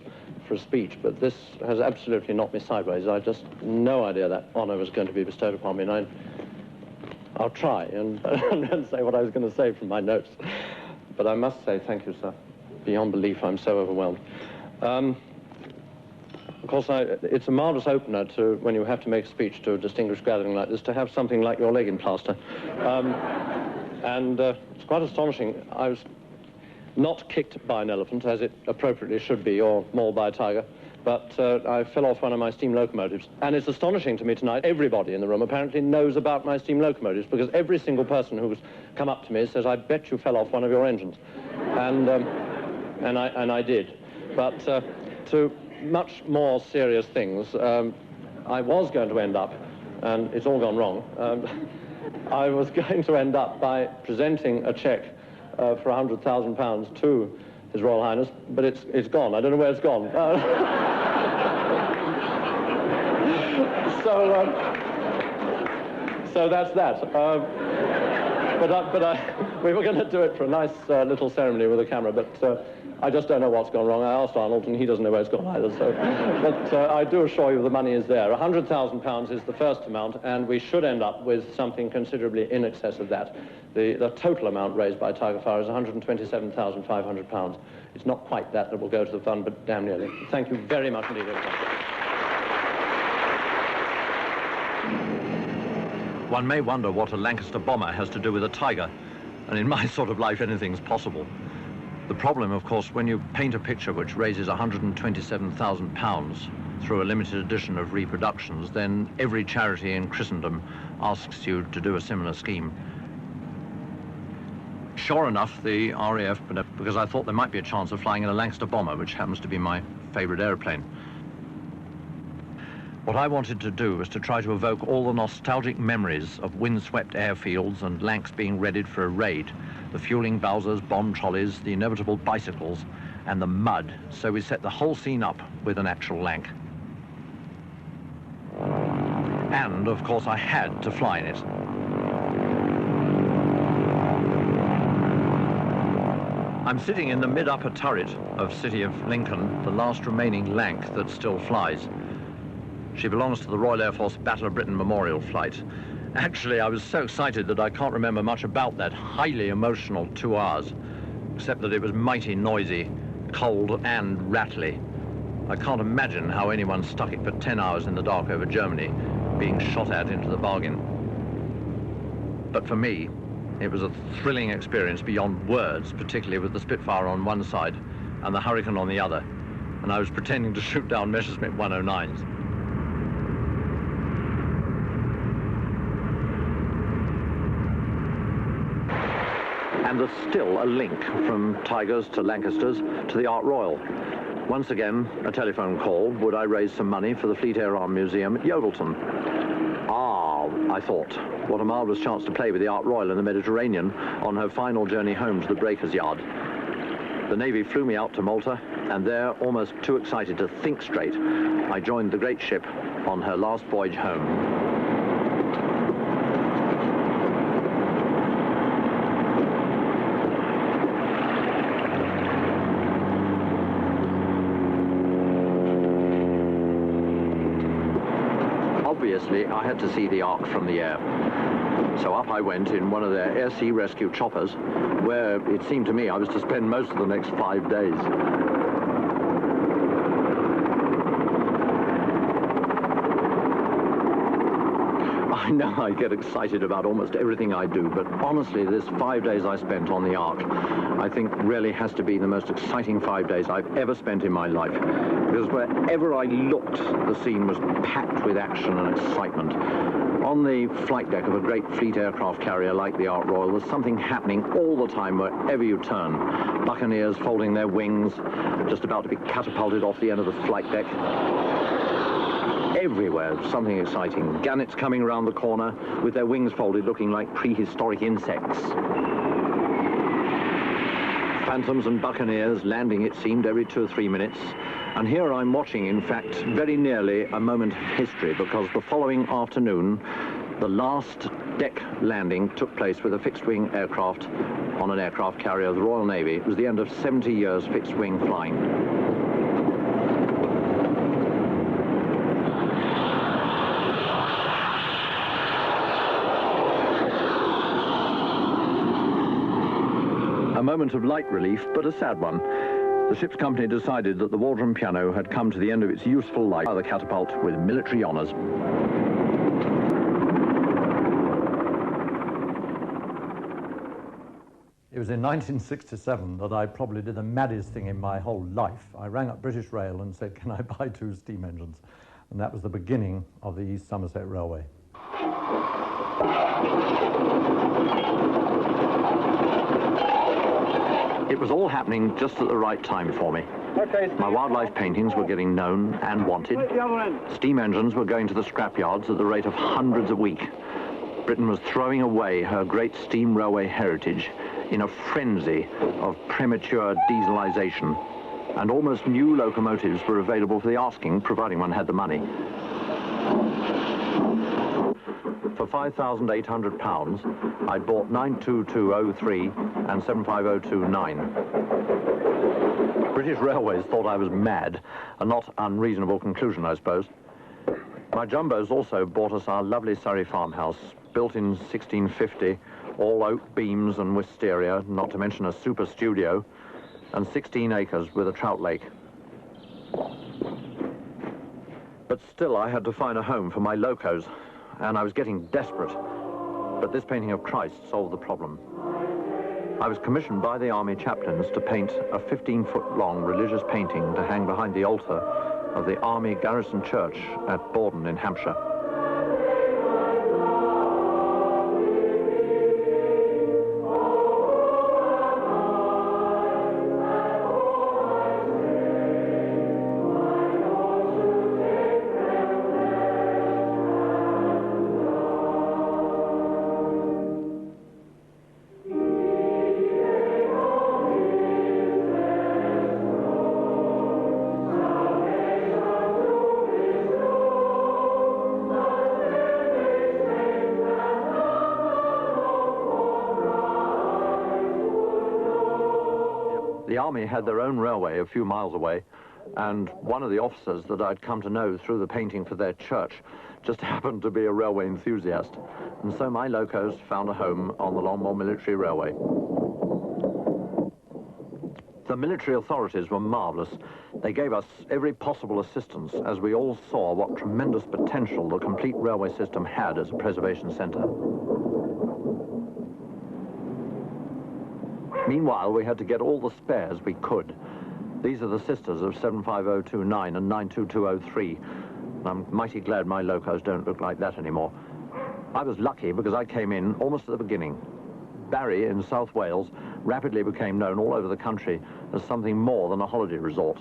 J: for a speech, but this has absolutely knocked me sideways. I just no idea that honour was going to be bestowed upon me, and I'll try and say what I was going to say from my notes. But I must say thank you, sir. Beyond belief, I'm so overwhelmed. Of course, it's a marvellous opener to, when you have to make a speech to a distinguished gathering like this, to have something like your leg in plaster. It's quite astonishing. I was not kicked by an elephant, as it appropriately should be, or mauled by a tiger, but I fell off one of my steam locomotives. And it's astonishing to me tonight, everybody in the room apparently knows about my steam locomotives, because every single person who's come up to me says, I bet you fell off one of your engines. And I did. But to much more serious things, I was going to end up, and it's all gone wrong, I was going to end up by presenting a cheque for £100,000 to His Royal Highness, but it's gone. I don't know where it's gone. So that's that. We were going to do it for a nice little ceremony with a camera, but I just don't know what's gone wrong. I asked Arnold, and he doesn't know where it's gone either. So, but I do assure you the money is there. £100,000 is the first amount, and we should end up with something considerably in excess of that. The total amount raised by Tiger Fire is £127,500. It's not quite that will go to the fund, but damn nearly. Thank you very much indeed, everyone.
B: One may wonder what a Lancaster bomber has to do with a Tiger, and in my sort of life, anything's possible. The problem, of course, when you paint a picture which raises £127,000 through a limited edition of reproductions, then every charity in Christendom asks you to do a similar scheme. Sure enough, the RAF, because I thought there might be a chance of flying in a Lancaster bomber, which happens to be my favourite aeroplane. What I wanted to do was to try to evoke all the nostalgic memories of windswept airfields and Lancs being readied for a raid, the fueling Bowsers, bomb trolleys, the inevitable bicycles, and the mud. So we set the whole scene up with an actual Lanc. And, of course, I had to fly in it. I'm sitting in the mid-upper turret of City of Lincoln, the last remaining Lanc that still flies. She belongs to the Royal Air Force Battle of Britain Memorial Flight. Actually, I was so excited that I can't remember much about that highly emotional 2 hours, except that it was mighty noisy, cold and rattly. I can't imagine how anyone stuck it for 10 hours in the dark over Germany, being shot at into the bargain. But for me, it was a thrilling experience beyond words, particularly with the Spitfire on one side and the Hurricane on the other, and I was pretending to shoot down Messerschmitt 109s. And there's still a link from Tigers to Lancasters to the Art Royal. Once again, a telephone call. Would I raise some money for the Fleet Air Arm Museum at Yeovilton? Ah, I thought, what a marvellous chance to play with the Art Royal in the Mediterranean on her final journey home to the Breakers Yard. The Navy flew me out to Malta, and there, almost too excited to think straight, I joined the great ship on her last voyage home. Obviously, I had to see the Ark from the air. So up I went in one of their air-sea rescue choppers, where it seemed to me I was to spend most of the next 5 days. I know I get excited about almost everything I do, but honestly, this 5 days I spent on the Ark, I think really has to be the most exciting 5 days I've ever spent in my life. Because wherever I looked, the scene was packed with action and excitement. On the flight deck of a great fleet aircraft carrier like the Art Royal, there's something happening all the time wherever you turn. Buccaneers folding their wings, just about to be catapulted off the end of the flight deck. Everywhere, something exciting. Gannets coming around the corner with their wings folded, looking like prehistoric insects. Phantoms and Buccaneers landing, it seemed, every 2 or 3 minutes. And here I'm watching, in fact, very nearly a moment of history, because the following afternoon, the last deck landing took place with a fixed-wing aircraft on an aircraft carrier of the Royal Navy. It was the end of 70 years fixed-wing flying. A moment of light relief, but a sad one. The ship's company decided that the Waldron piano had come to the end of its useful life. The catapult with military honours.
A: It was in 1967 that I probably did the maddest thing in my whole life. I rang up British Rail and said, can I buy 2 steam engines? And that was the beginning of the East Somerset Railway.
B: It was all happening just at the right time for me. My wildlife paintings were getting known and wanted. Steam engines were going to the scrapyards at the rate of hundreds a week. Britain was throwing away her great steam railway heritage in a frenzy of premature dieselization. And almost new locomotives were available for the asking, providing one had the money. For £5,800, I'd bought 92203 and 75029. British Railways thought I was mad, a not unreasonable conclusion, I suppose. My jumbos also bought us our lovely Surrey farmhouse, built in 1650, all oak beams and wisteria, not to mention a super studio, and 16 acres with a trout lake. But still, I had to find a home for my locos, and I was getting desperate. But this painting of Christ solved the problem. I was commissioned by the army chaplains to paint a 15-foot-long religious painting to hang behind the altar of the Army Garrison Church at Borden in Hampshire. The army had their own railway a few miles away, and one of the officers that I'd come to know through the painting for their church just happened to be a railway enthusiast. And so my locos found a home on the Longmore Military Railway. The military authorities were marvellous. They gave us every possible assistance as we all saw what tremendous potential the complete railway system had as a preservation centre. Meanwhile, we had to get all the spares we could. These are the sisters of 75029 and 92203. I'm mighty glad my locos don't look like that anymore. I was lucky because I came in almost at the beginning. Barry in South Wales rapidly became known all over the country as something more than a holiday resort.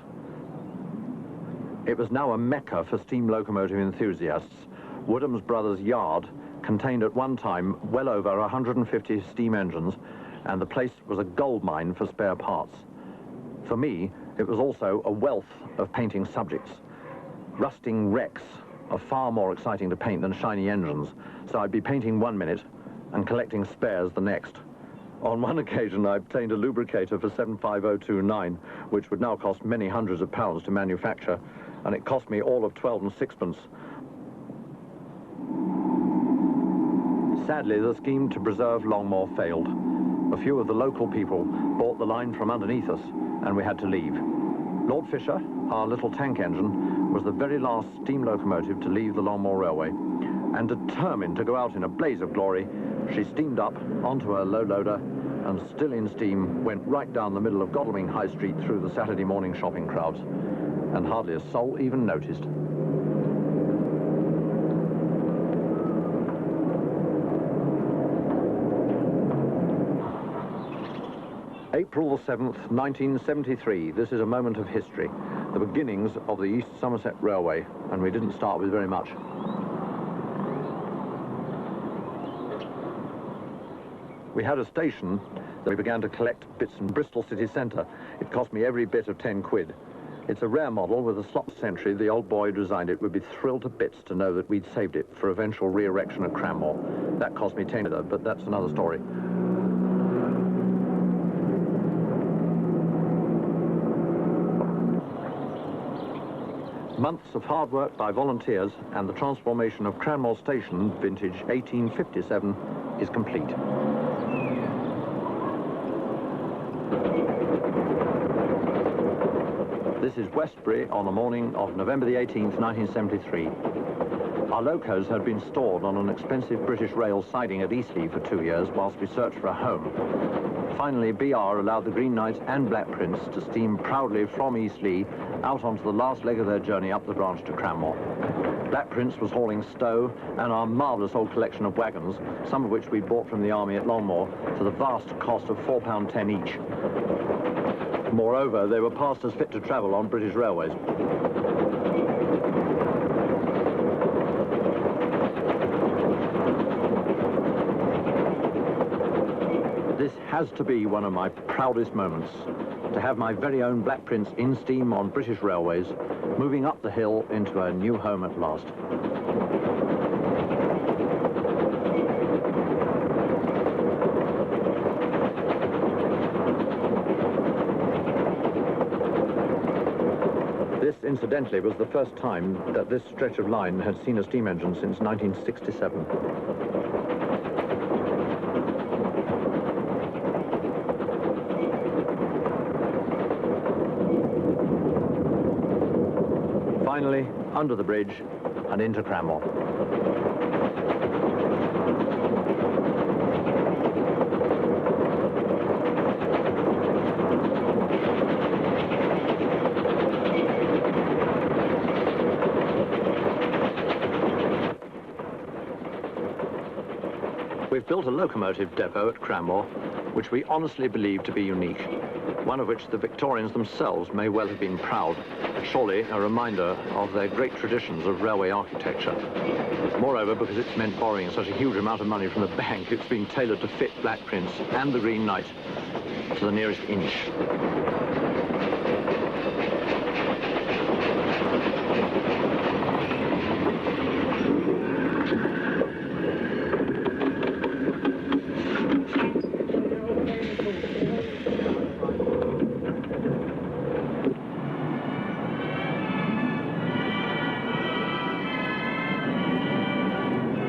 B: It was now a mecca for steam locomotive enthusiasts. Woodham's Brothers Yard contained at one time well over 150 steam engines, and the place was a gold mine for spare parts. For me, it was also a wealth of painting subjects. Rusting wrecks are far more exciting to paint than shiny engines, so I'd be painting one minute and collecting spares the next. On one occasion, I obtained a lubricator for 75029, which would now cost many hundreds of pounds to manufacture, and it cost me all of 12 and sixpence. Sadly, the scheme to preserve Longmore failed. A few of the local people bought the line from underneath us, and we had to leave. Lord Fisher, our little tank engine, was the very last steam locomotive to leave the Longmore Railway, and determined to go out in a blaze of glory, she steamed up onto her low loader and, still in steam, went right down the middle of Godalming High Street through the Saturday morning shopping crowds, and hardly a soul even noticed. April the 7th, 1973. This is a moment of history. The beginnings of the East Somerset Railway, and we didn't start with very much. We had a station that we began to collect bits in Bristol city centre. It cost me every bit of 10 quid. It's a rare model with a slop century. The old boy who designed it would be thrilled to bits to know that we'd saved it for eventual re-erection at Cranmore. That cost me 10, but that's another story. Months of hard work by volunteers and the transformation of Cranmore Station, vintage 1857, is complete. This is Westbury on the morning of November the 18th, 1973. Our locos had been stored on an expensive British Rail siding at Eastleigh for 2 years whilst we searched for a home. Finally, BR allowed the Green Knight and Black Prince to steam proudly from Eastleigh out onto the last leg of their journey up the branch to Cranmore. Black Prince was hauling Stowe and our marvellous old collection of wagons, some of which we bought from the army at Longmoor, to the vast cost of £4.10 each. Moreover, they were passed as fit to travel on British Railways. This has to be one of my proudest moments, to have my very own Black Prince in steam on British Railways, moving up the hill into a new home at last. This, incidentally, was the first time that this stretch of line had seen a steam engine since 1967. Finally, under the bridge and into Cranmore. We've built a locomotive depot at Cranmore, which we honestly believe to be unique, one of which the Victorians themselves may well have been proud, surely a reminder of their great traditions of railway architecture. Moreover, because it's meant borrowing such a huge amount of money from the bank, it's been tailored to fit Black Prince and the Green Knight to the nearest inch.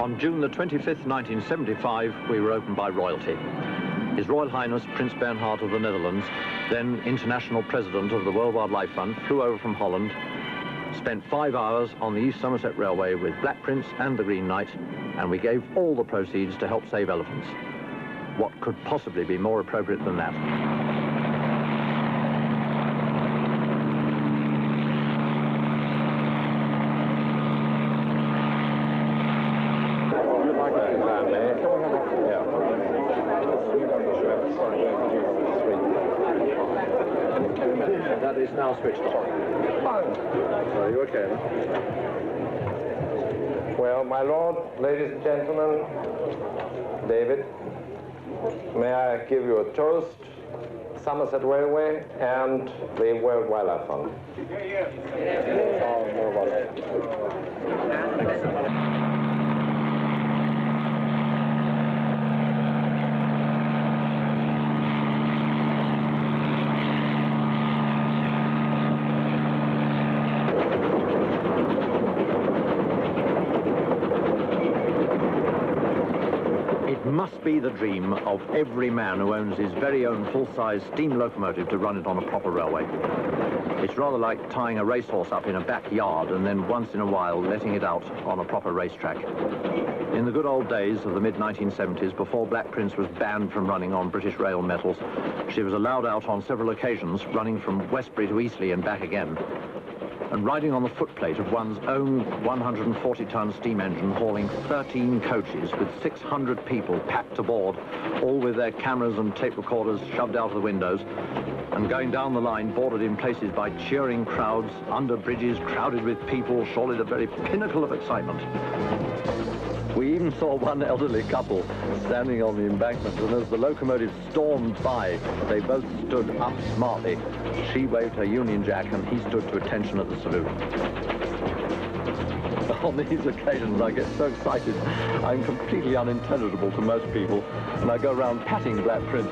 B: On June the 25th, 1975, we were opened by royalty. His Royal Highness Prince Bernhard of the Netherlands, then International President of the World Wildlife Fund, flew over from Holland, spent 5 hours on the East Somerset Railway with Black Prince and the Green Knight, and we gave all the proceeds to help save elephants. What could possibly be more appropriate than that? That is now switched on. So are you okay?
K: Well, my lord, ladies and gentlemen, David, may I give you a toast, Somerset Railway and the World Wildlife Fund.
B: It must be the dream of every man who owns his very own full-size steam locomotive to run it on a proper railway. It's rather like tying a racehorse up in a backyard and then once in a while letting it out on a proper racetrack. In the good old days of the mid-1970s, before Black Prince was banned from running on British rail metals, she was allowed out on several occasions, running from Westbury to Eastleigh and back again, and riding on the footplate of one's own 140-ton steam engine, hauling 13 coaches with 600 people packed aboard, all with their cameras and tape recorders shoved out of the windows, and going down the line, boarded in places by cheering crowds, under bridges crowded with people, surely the very pinnacle of excitement.
A: We even saw one elderly couple standing on the embankment, and as the locomotive stormed by, they both stood up smartly. She waved her Union Jack, and he stood to attention at the salute. On these occasions, I get so excited, I'm completely unintelligible to most people, and I go around patting Black Prince.